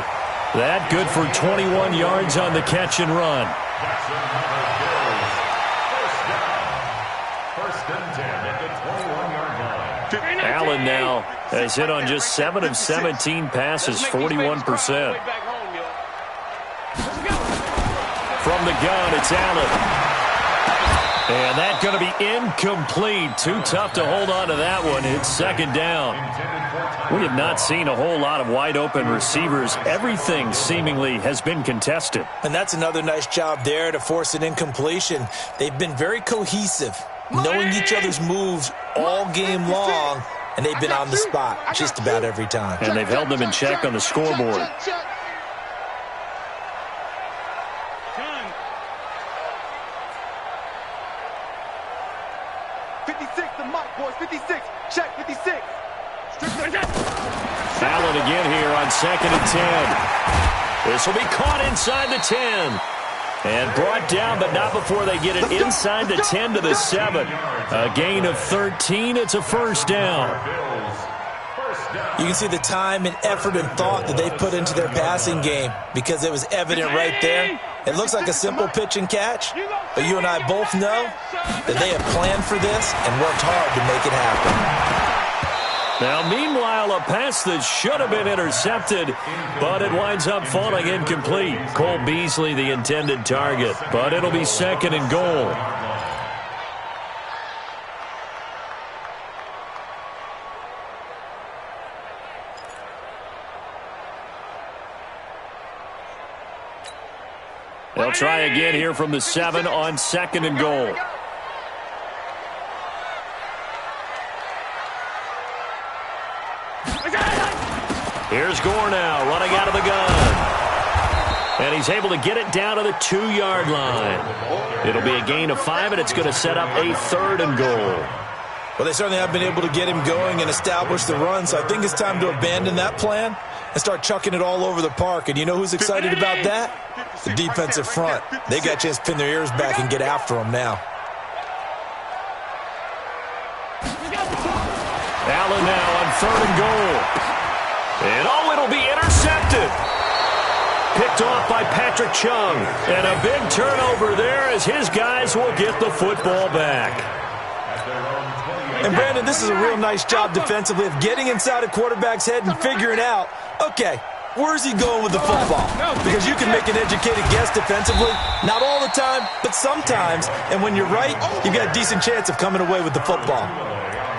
[SPEAKER 4] That good for 21 yards on the catch and run.
[SPEAKER 5] First and 10 at the 21-yard line.
[SPEAKER 4] Allen now has hit on just 7 of 17 passes, 41%. From the gun, it's Allen. And that's going to be incomplete. Too tough to hold on to that one. It's 2nd down. We have not seen a whole lot of wide-open receivers. Everything seemingly has been contested.
[SPEAKER 7] And that's another nice job there to force an incompletion. They've been very cohesive, knowing each other's moves all game long, and they've been on the spot just about every time.
[SPEAKER 4] And they've held them in check on the scoreboard.
[SPEAKER 6] 56, the mic, boys. 56. Check, 56.
[SPEAKER 4] Allen again here on 2nd and 10. This will be caught inside the 10. And brought down, but not before they get it inside the 10 to the 7. A gain of 13. It's a first down.
[SPEAKER 7] You can see the time and effort and thought that they put into their passing game because it was evident right there. It looks like a simple pitch and catch, but you and I both know that they have planned for this and worked hard to make it happen.
[SPEAKER 4] Now, meanwhile, a pass that should have been intercepted, but it winds up falling incomplete. Cole Beasley, the intended target, but it'll be 2nd and goal. They'll try again here from the 7 on 2nd and goal. Here's Gore now, running out of the gun. And he's able to get it down to the 2-yard line. It'll be a gain of 5, and it's going to set up a 3rd and goal.
[SPEAKER 7] Well, they certainly have been able to get him going and establish the run, so I think it's time to abandon that plan and start chucking it all over the park. And you know who's excited about that? The defensive front. They got a chance to pin their ears back and get after him now.
[SPEAKER 4] Allen now on 3rd and goal. And it'll be intercepted. Picked off by Patrick Chung. And a big turnover there as his guys will get the football back.
[SPEAKER 7] And Brandon, this is a real nice job defensively of getting inside a quarterback's head and figuring out, okay, where's he going with the football? Because you can make an educated guess defensively. Not all the time, but sometimes. And when you're right, you've got a decent chance of coming away with the football.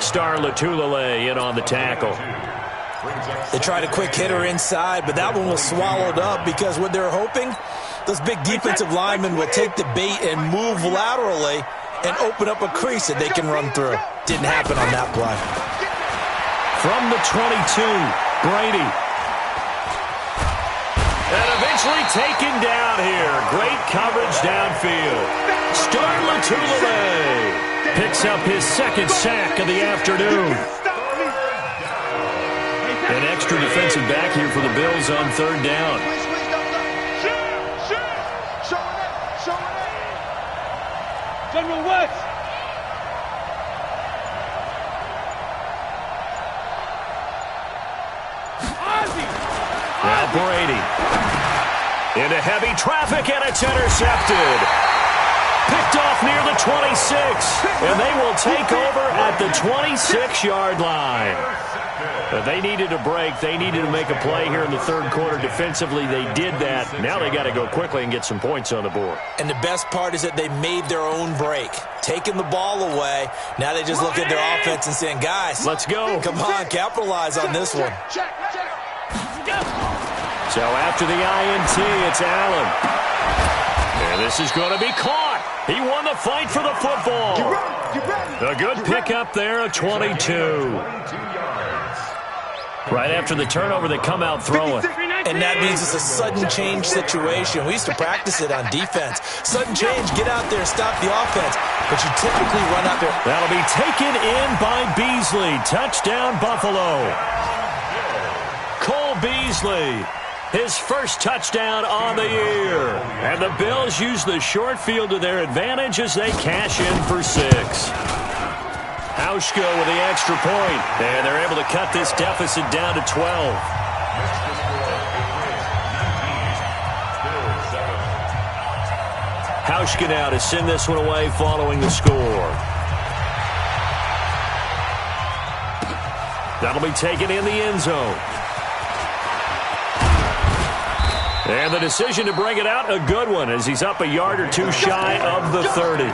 [SPEAKER 4] Star Latulele in on the tackle.
[SPEAKER 7] They tried a quick hitter inside, but that one was swallowed up because what they're hoping, those big defensive linemen will take the bait and move laterally and open up a crease that they can run through. Didn't happen on that play.
[SPEAKER 4] From the 22, Brady. And eventually taken down here. Great coverage downfield. Star Latulele picks up his 2nd sack of the afternoon. An extra extra defensive back here for the Bills on third down.
[SPEAKER 6] General West.
[SPEAKER 4] Now Brady. Into heavy traffic, and it's intercepted. Picked off near the 26. And they will take over at the 26-yard line. But they needed a break. They needed to make a play here in the third quarter. Defensively, they did that. Now they got to go quickly and get some points on the board.
[SPEAKER 7] And the best part is that they made their own break. Taking the ball away. Now they just look at their offense and saying, guys,
[SPEAKER 4] let's go.
[SPEAKER 7] Come on, capitalize on this one.
[SPEAKER 4] So after the INT, it's Allen. And this is going to be caught. He won the fight for the football. A good pickup there, a 22. Right after the turnover, they come out throwing.
[SPEAKER 7] And that means it's a sudden change situation. We used to practice it on defense. Sudden change, get out there, stop the offense. But you typically run out there.
[SPEAKER 4] That'll be taken in by Beasley. Touchdown, Buffalo. Cole Beasley, his first touchdown on the year. And the Bills use the short field to their advantage as they cash in for 6. Hauschka with the extra point. And they're able to cut this deficit down to 12. Hauschka now to send this one away following the score. That'll be taken in the end zone. And the decision to bring it out, a good one, as he's up a yard or two shy of the 30.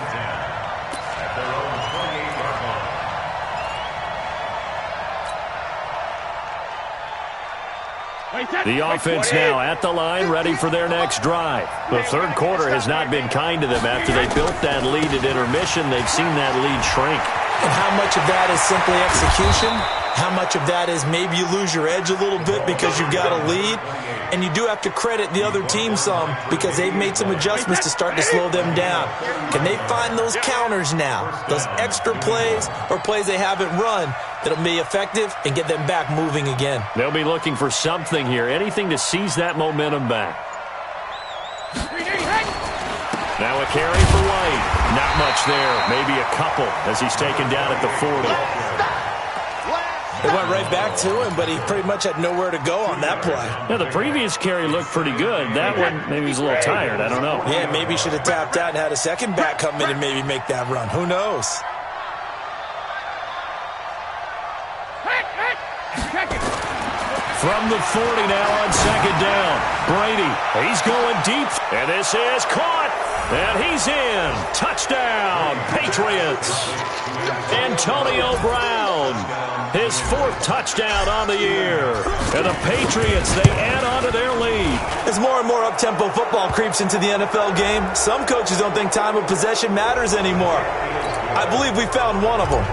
[SPEAKER 4] The offense now at the line, ready for their next drive. The third quarter has not been kind to them. After they built that lead at intermission, they've seen that lead shrink.
[SPEAKER 7] And how much of that is simply execution? How much of that is maybe you lose your edge a little bit because you've got a lead? And you do have to credit the other team some because they've made some adjustments to start to slow them down. Can they find those counters now, those extra plays or plays they haven't run that'll be effective and get them back moving again?
[SPEAKER 4] They'll be looking for something here, anything to seize that momentum back. Now a carry for White. Not much there, maybe a couple as he's taken down at the 40.
[SPEAKER 7] It went right back to him, but he pretty much had nowhere to go on that play.
[SPEAKER 4] Yeah, the previous carry looked pretty good. That one, maybe he's a little tired. I don't know.
[SPEAKER 7] Yeah, maybe he should have tapped out and had a second back come in and maybe make that run. Who knows?
[SPEAKER 4] From the 40 now on second down. Brady, he's going deep. And this is caught. And he's in. Touchdown, Patriots. Antonio Brown, his 4th touchdown on the year. And the Patriots, they add on to their lead.
[SPEAKER 7] As more and more up-tempo football creeps into the NFL game, some coaches don't think time of possession matters anymore. I believe we found one of them.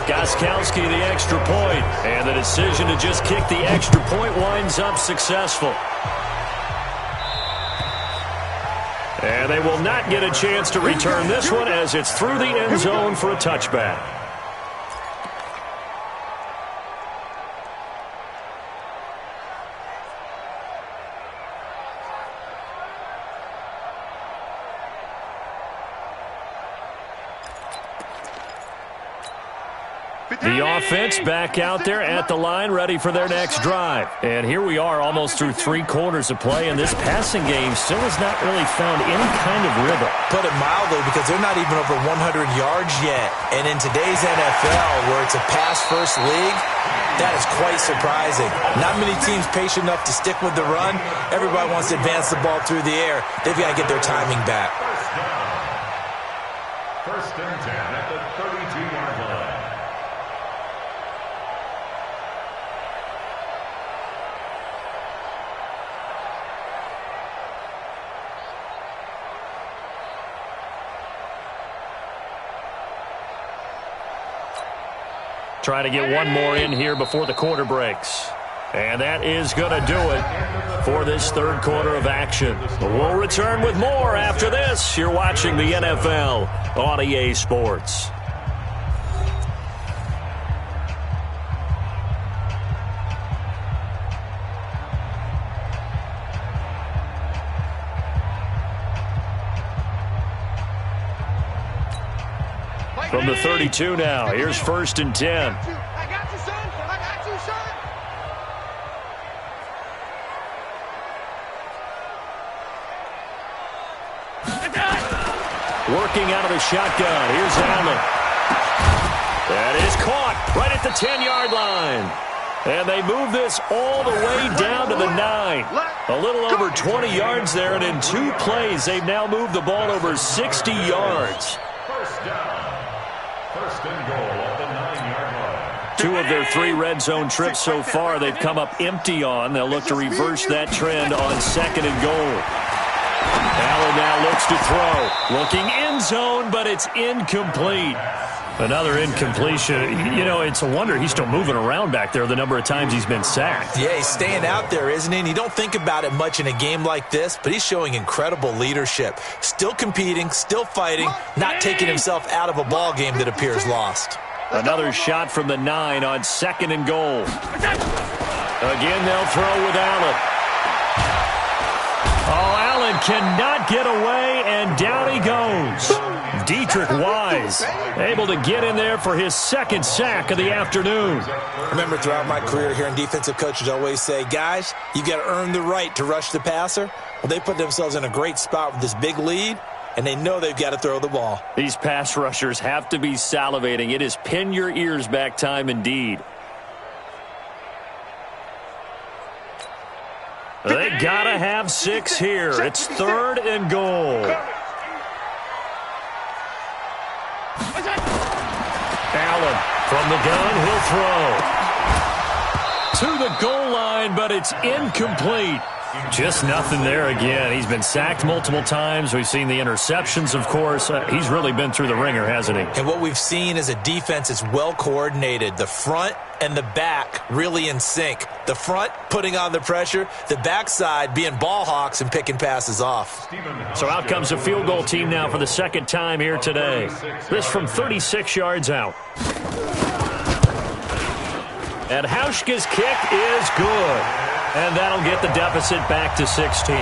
[SPEAKER 4] Gostkowski, the extra point. And the decision to just kick the extra point winds up successful. And they will not get a chance to return this one as it's through the end zone for a touchback. The offense back out there at the line, ready for their next drive. And here we are almost through 3 quarters of play, and this passing game still has not really found any kind of rhythm.
[SPEAKER 7] Put it mildly, because they're not even over 100 yards yet. And in today's NFL, where it's a pass-first league, that is quite surprising. Not many teams patient enough to stick with the run. Everybody wants to advance the ball through the air. They've got to get their timing back.
[SPEAKER 5] First and 10 at the 32-yard line.
[SPEAKER 4] Try to get one more in here before the quarter breaks. And that is going to do it for this third quarter of action. We'll return with more after this. You're watching the NFL on EA Sports. From the 32 now, here's 1st and 10.
[SPEAKER 6] I got you, son. I got you, son.
[SPEAKER 4] Working out of the shotgun. Here's Allen. That is caught right at the 10-yard line. And they move this all the way down to the 9. A little over 20 yards there, and in 2 plays, they've now moved the ball over 60 yards.
[SPEAKER 5] First down. First and goal at the 9-yard line.
[SPEAKER 4] 2 of their 3 red zone trips so far, they've come up empty on. They'll look to reverse that trend on 2nd and goal. Allen now looks to throw. Looking end zone, but it's incomplete. Another incompletion. You know, it's a wonder he's still moving around back there the number of times he's been sacked.
[SPEAKER 7] Yeah, he's staying out there, isn't he? And you don't think about it much in a game like this, but he's showing incredible leadership. Still competing, still fighting, not taking himself out of a ball game that appears lost.
[SPEAKER 4] Another shot from the 9 on 2nd and goal. Again, they'll throw with Allen. Oh, Allen cannot get away, and down he goes. Dietrich Wise able to get in there for his 2nd sack of the afternoon.
[SPEAKER 7] Remember, throughout my career here in defensive coaches always say, guys, you got to earn the right to rush the passer. Well, they put themselves in a great spot with this big lead, and they know they've got to throw the ball.
[SPEAKER 4] These pass rushers have to be salivating. It is pin your ears back time indeed. They got to have 6 here. It's 3rd and goal. Allen from the gun, he'll throw. To the goal line, but it's incomplete. Just nothing there again. He's been sacked multiple times. We've seen the interceptions, of course. He's really been through the ringer, hasn't he?
[SPEAKER 7] And what we've seen is a defense that's well coordinated. The front and the back really in sync. The front putting on the pressure, the backside being ball hawks and picking passes off.
[SPEAKER 4] So out comes a field goal team now for the 2nd time here today. This from 36 yards out. And Hauschka's kick is good. And that'll get the deficit back to 16.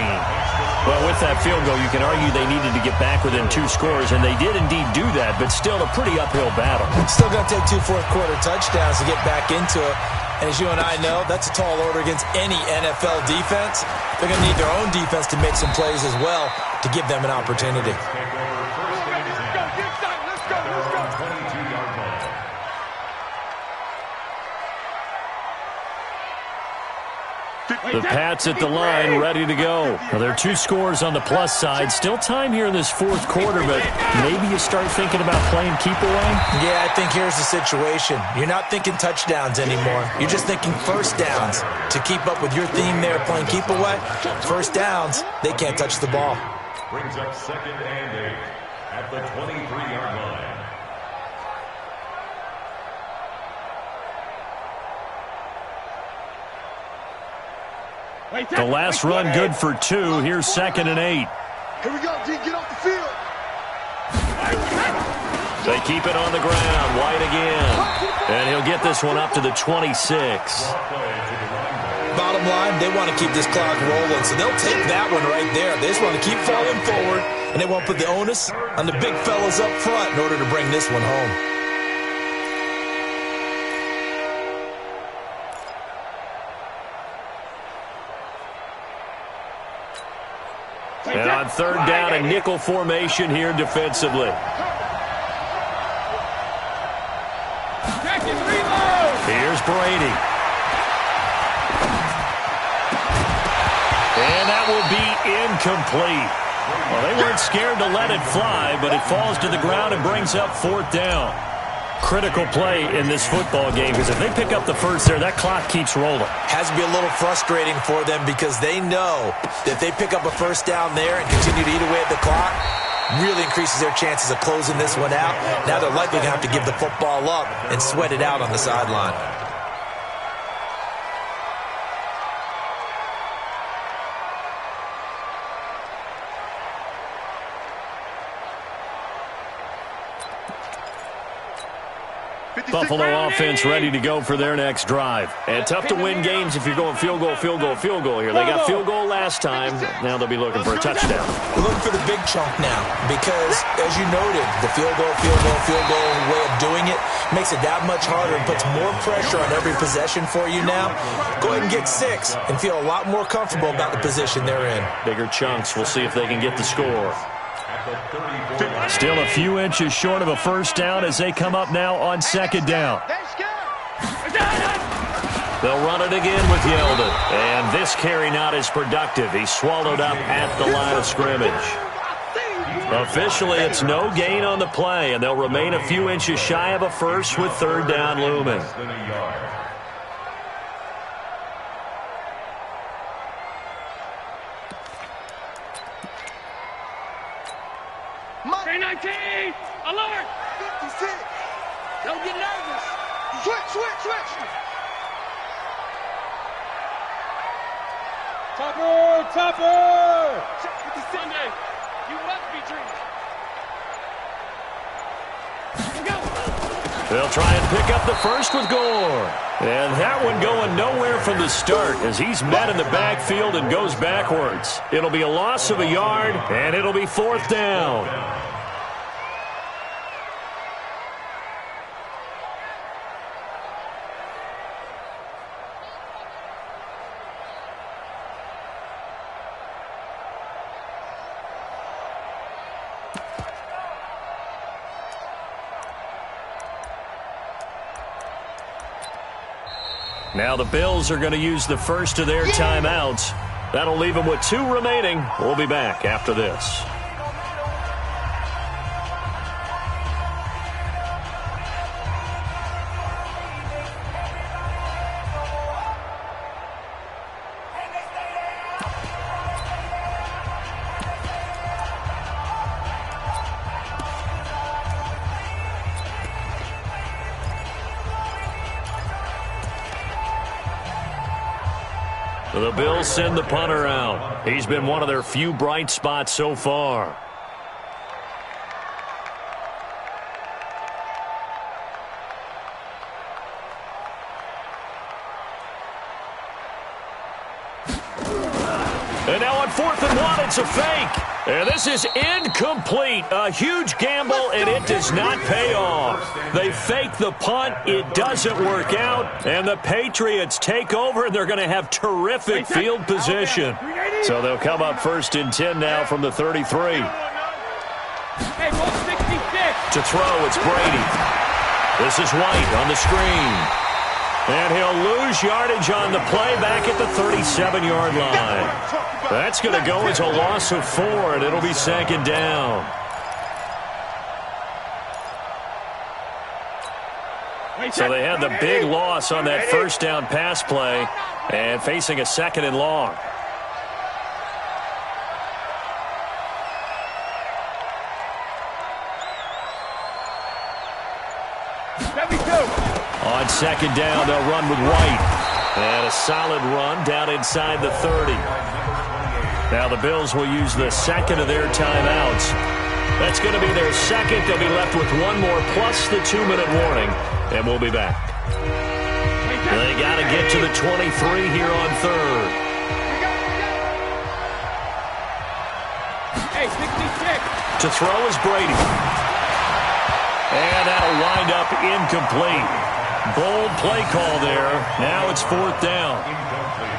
[SPEAKER 4] Well, with that field goal, you can argue they needed to get back within 2 scores, and they did indeed do that, but still a pretty uphill battle.
[SPEAKER 7] Still going to take 2 fourth-quarter touchdowns to get back into it. And as you and I know, that's a tall order against any NFL defense. They're going to need their own defense to make some plays as well to give them an opportunity.
[SPEAKER 4] The Pats at the line, ready to go. Well, there are 2 scores on the plus side. Still time here in this 4th quarter, but maybe you start thinking about playing keep away?
[SPEAKER 7] Yeah, I think here's the situation. You're not thinking touchdowns anymore. You're just thinking first downs. To keep up with your theme there, playing keep away, first downs, they can't touch the ball.
[SPEAKER 5] Brings up 2nd and 8 at the 23-yard line.
[SPEAKER 4] The last run good for 2. Here's 2nd and 8.
[SPEAKER 6] Here we go, D. Get off the field.
[SPEAKER 4] They keep it on the ground. White again. And he'll get this one up to the 26.
[SPEAKER 7] Bottom line, they want to keep this clock rolling, so they'll take that one right there. They just want to keep falling forward, and they won't put the onus on the big fellas up front in order to bring this one home.
[SPEAKER 4] And on 3rd down, a nickel formation here defensively. Here's Brady. And that will be incomplete. Well, they weren't scared to let it fly, but it falls to the ground and brings up 4th down. Critical play in this football game, because if they pick up the first there, that clock keeps rolling.
[SPEAKER 7] Has to be a little frustrating for them because they know that if they pick up a first down there and continue to eat away at the clock, really increases their chances of closing this one out. Now they're likely going to have to give the football up and sweat it out on the sideline.
[SPEAKER 4] Buffalo offense ready to go for their next drive. And tough to win games if you're going field goal here. They got field goal last time. Now they'll be looking for a touchdown.
[SPEAKER 7] We're looking for the big chunk now because, as you noted, the field goal way of doing it makes it that much harder and puts more pressure on every possession for you now. Go ahead and get 6 and feel a lot more comfortable about the position they're in.
[SPEAKER 4] Bigger chunks. We'll see if they can get the score. Still a few inches short of a first down as they come up now on second down. They'll run it again with Yeldon. And this carry not as productive. He's swallowed up at the line of scrimmage. Officially, it's no gain on the play, and they'll remain a few inches shy of a first with third down looming.
[SPEAKER 6] K-19, alert! 56. Don't get nervous. Switch. Topper! Sunday, you must be dreaming.
[SPEAKER 4] They'll try and pick up the first with Gore. And that one going nowhere from the start as he's met in the backfield and goes backwards. It'll be a loss of a yard, and it'll be fourth down. Now the Bills are going to use the first of their timeouts. That'll leave them with 2 remaining. We'll be back after this. The Bills send the punter out. He's been one of their few bright spots so far. And now on 4th and 1, it's a fake. And this is incomplete. A huge gamble, and it does not pay off. They fake the punt. It doesn't work out. And the Patriots take over, and they're going to have terrific field position. So they'll come up 1st and 10 now from the 33. To throw, it's Brady. This is White on the screen. And he'll lose yardage on the play back at the 37-yard line. That's going to go as a loss of 4, and it'll be 2nd down. So they had the big loss on that first down pass play and facing a 2nd and long. On 2nd down, they'll run with White. And a solid run down inside the 30. Now the Bills will use the 2nd of their timeouts. That's going to be their 2nd. They'll be left with 1 more plus the 2-minute warning. And we'll be back. They got to get to the 23 here on 3rd. To throw is Brady. And that'll wind up incomplete. Bold play call there. Now it's 4th down.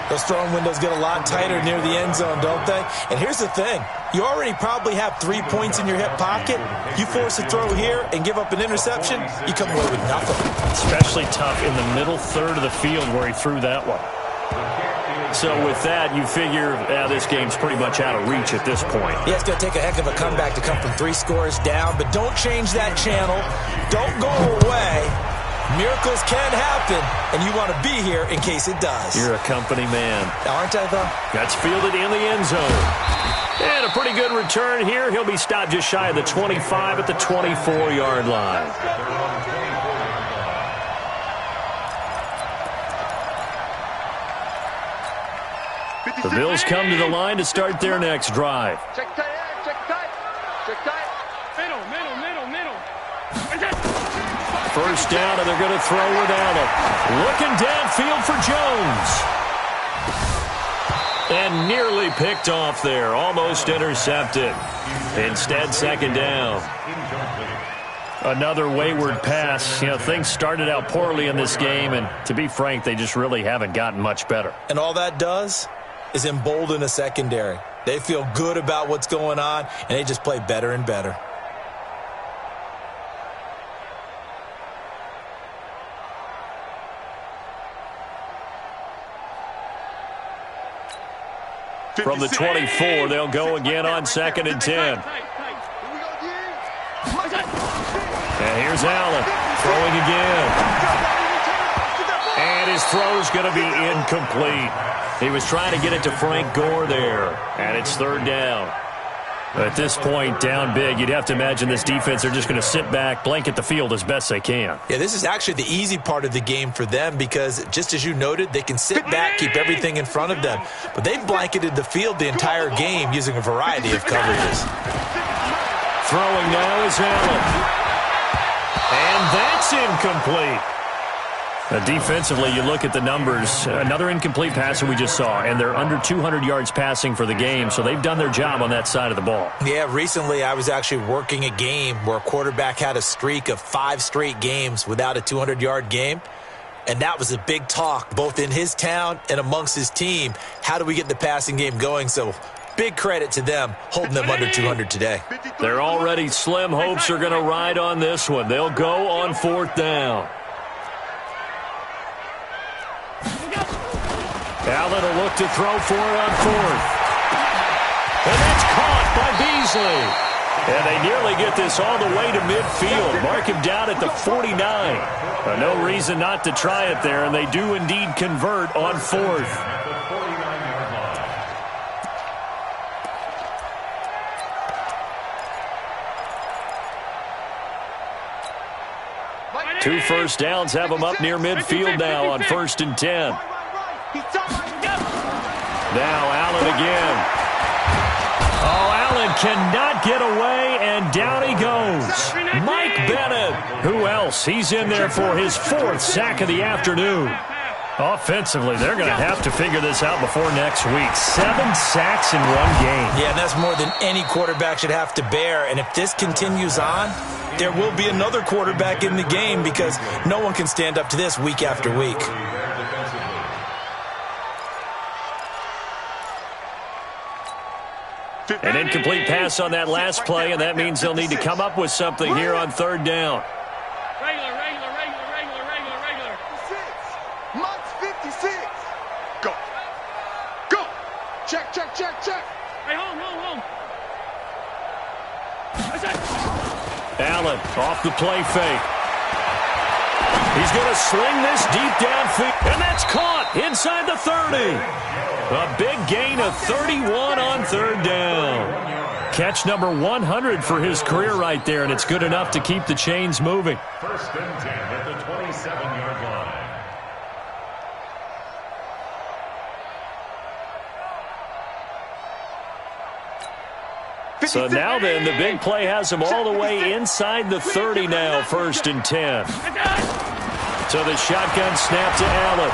[SPEAKER 7] Those throwing windows get a lot tighter near the end zone, don't they? And here's the thing. You already probably have 3 points in your hip pocket. You force a throw here and give up an interception, you come away with nothing.
[SPEAKER 4] Especially tough in the middle third of the field where he threw that one. So with that, you figure this game's pretty much out of reach at this point.
[SPEAKER 7] Yeah, it's going to take a heck of a comeback to come from 3 scores down, but don't change that channel. Don't go away. Miracles can happen, and you want to be here in case it does.
[SPEAKER 4] You're a company man.
[SPEAKER 7] Aren't I, though? That's
[SPEAKER 4] fielded in the end zone. And a pretty good return here. He'll be stopped just shy of the 25 at the 24-yard line. The Bills come to the line to start their next drive.
[SPEAKER 6] Check tight end, check tight. Check tight. Middle.
[SPEAKER 4] first down, and they're going to throw without it. Looking downfield for Jones. And nearly picked off there. Almost intercepted. Instead, second down. Another wayward pass. You know, things started out poorly in this game, and to be frank, they just really haven't gotten much better.
[SPEAKER 7] And all that does is embolden a secondary. They feel good about what's going on, and they just play better and better.
[SPEAKER 4] From the 24, they'll go again on 2nd and 10. And here's Allen throwing again. And his throw's going to be incomplete. He was trying to get it to Frank Gore there. And it's third down. At this point, down big, you'd have to imagine this defense are just going to sit back, blanket the field as best they can.
[SPEAKER 7] Yeah, this is actually the easy part of the game for them because, just as you noted, they can sit back, keep everything in front of them. But they've blanketed the field the entire game using a variety of coverages.
[SPEAKER 4] Throwing now is Allen. And that's incomplete. Defensively, you look at the numbers. Another incomplete pass that we just saw, and they're under 200 yards passing for the game, so they've done their job on that side of the ball.
[SPEAKER 7] Yeah, recently I was actually working a game where a quarterback had a streak of 5 straight games without a 200-yard game, and that was a big talk both in his town and amongst his team. How do we get the passing game going? So big credit to them holding them under 200 today.
[SPEAKER 4] They're already slim hopes are going to ride on this one. They'll go on 4th down. Allen will look to throw for it on 4th. And that's caught by Beasley. And they nearly get this all the way to midfield. Mark him down at the 49. No reason not to try it there, and they do indeed convert on 4th. Two first downs have them up near midfield now on 1st and 10. Now Allen again. Oh, Allen cannot get away, and down he goes. Mike Bennett. Who else? He's in there for his 4th sack of the afternoon. Offensively, they're going to have to figure this out before next week. 7 sacks in one game.
[SPEAKER 7] Yeah, and that's more than any quarterback should have to bear. And if this continues on, there will be another quarterback in the game because no one can stand up to this week after week.
[SPEAKER 4] An incomplete pass on that last play, and that means they'll need to come up with something here on 3rd down.
[SPEAKER 6] Regular.
[SPEAKER 2] Max 56. Go. Check.
[SPEAKER 6] Hey, home.
[SPEAKER 4] Allen off the play fake. He's going to sling this deep downfield, and that's caught inside the 30. A big gain of 31 on 3rd down. Catch number 100 for his career right there, and it's good enough to keep the chains moving.
[SPEAKER 5] 1st and 10 at the 27-yard line.
[SPEAKER 4] So now then, the big play has him all the way inside the 30 now, 1st and 10. So the shotgun snap to Allen.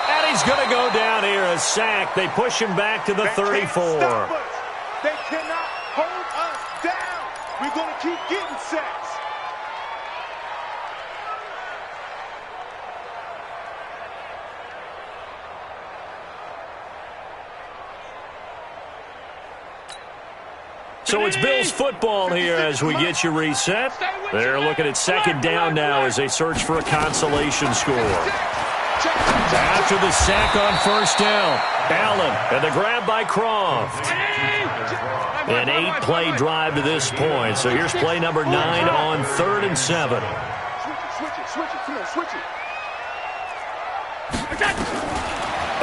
[SPEAKER 4] And he's going to go down here, a sack. They push him back to the 34.
[SPEAKER 2] They cannot hold us down. We're going to keep getting sacks.
[SPEAKER 4] So it's Bills football here as we get you reset. They're looking at 2nd down now as they search for a consolation score. After the sack on 1st down, Allen and the grab by Croft. An 8-play drive to this point. So here's play number 9 on 3rd and 7.
[SPEAKER 2] Switch it.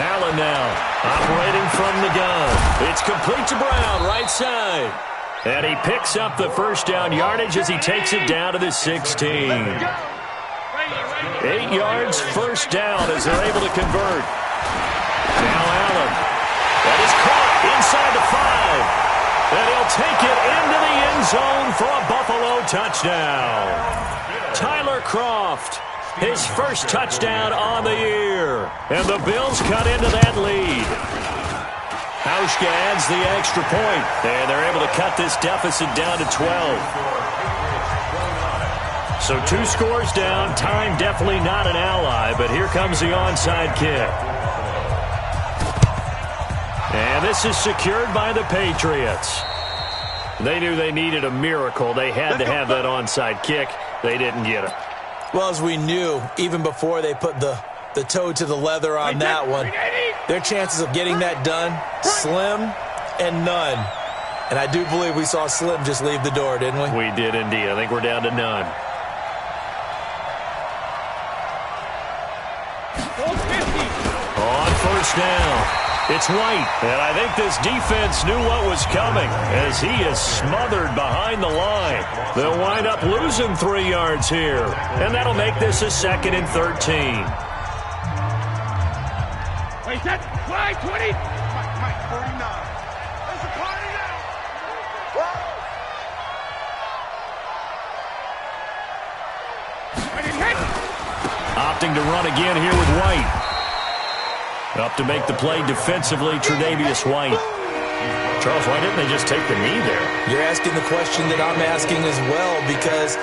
[SPEAKER 4] Allen now operating from the gun. It's complete to Brown, right side. And he picks up the 1st down yardage as he takes it down to the 16. 8 yards, 1st down as they're able to convert. Now Allen. That is caught inside the 5. And he'll take it into the end zone for a Buffalo touchdown. Tyler Kroft, his first touchdown on the year. And the Bills cut into that lead. Hauschka adds the extra point, and they're able to cut this deficit down to 12. So 2 scores down. Time definitely not an ally, but here comes the onside kick. And this is secured by the Patriots. They knew they needed a miracle. They had to have that onside kick. They didn't get it.
[SPEAKER 7] Well, as we knew, even before they put the toe to the leather on that one, their chances of getting that done, slim and none. And I do believe we saw Slim just leave the door, didn't we?
[SPEAKER 4] We did indeed. I think we're down to none. On first down, it's White. And I think this defense knew what was coming as he is smothered behind the line. They'll wind up losing 3 yards here. And that'll make this a 2nd and 13.
[SPEAKER 6] Wait, that's fly 20. Mike 49. There's a party now.
[SPEAKER 4] Opting to run again here with White. Up to make the play defensively, Tre'Davious White. Charles, why didn't they just take the knee there?
[SPEAKER 7] You're asking the question that I'm asking as well, because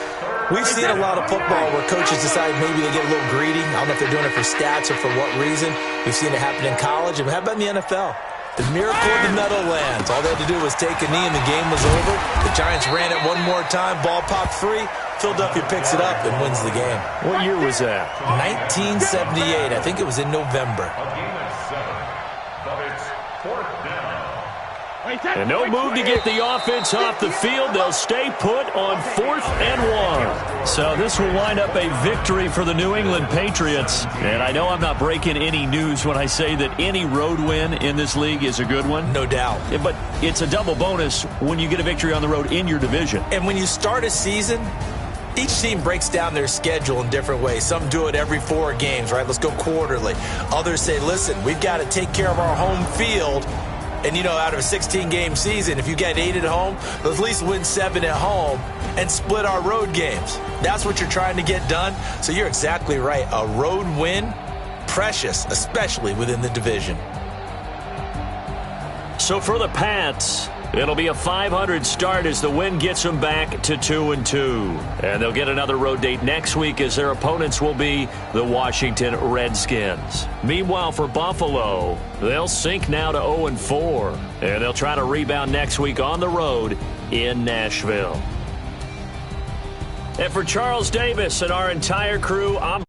[SPEAKER 7] we've seen a lot of football where coaches decide maybe they get a little greedy. I don't know if they're doing it for stats or for what reason. We've seen it happen in college. And how about in the NFL? The miracle of the Meadowlands. All they had to do was take a knee and the game was over. The Giants ran it one more time. Ball popped free. Philadelphia picks it up and wins the game.
[SPEAKER 4] What year was that?
[SPEAKER 7] 1978. I think it was in November.
[SPEAKER 4] And no move to get the offense off the field. They'll stay put on 4th and 1. So this will wind up a victory for the New England Patriots. And I know I'm not breaking any news when I say that any road win in this league is a good one.
[SPEAKER 7] No doubt.
[SPEAKER 4] But it's a double bonus when you get a victory on the road in your division.
[SPEAKER 7] And when you start a season, each team breaks down their schedule in different ways. Some do it every 4 games, right? Let's go quarterly. Others say, listen, we've got to take care of our home field. And, you know, out of a 16-game season, if you get 8 at home, let's at least win 7 at home and split our road games. That's what you're trying to get done. So you're exactly right. A road win, precious, especially within the division.
[SPEAKER 4] So for the Pats, it'll be a .500 start as the win gets them back to 2-2. And they'll get another road date next week as their opponents will be the Washington Redskins. Meanwhile, for Buffalo, they'll sink now to 0-4. And they'll try to rebound next week on the road in Nashville. And for Charles Davis and our entire crew, I'm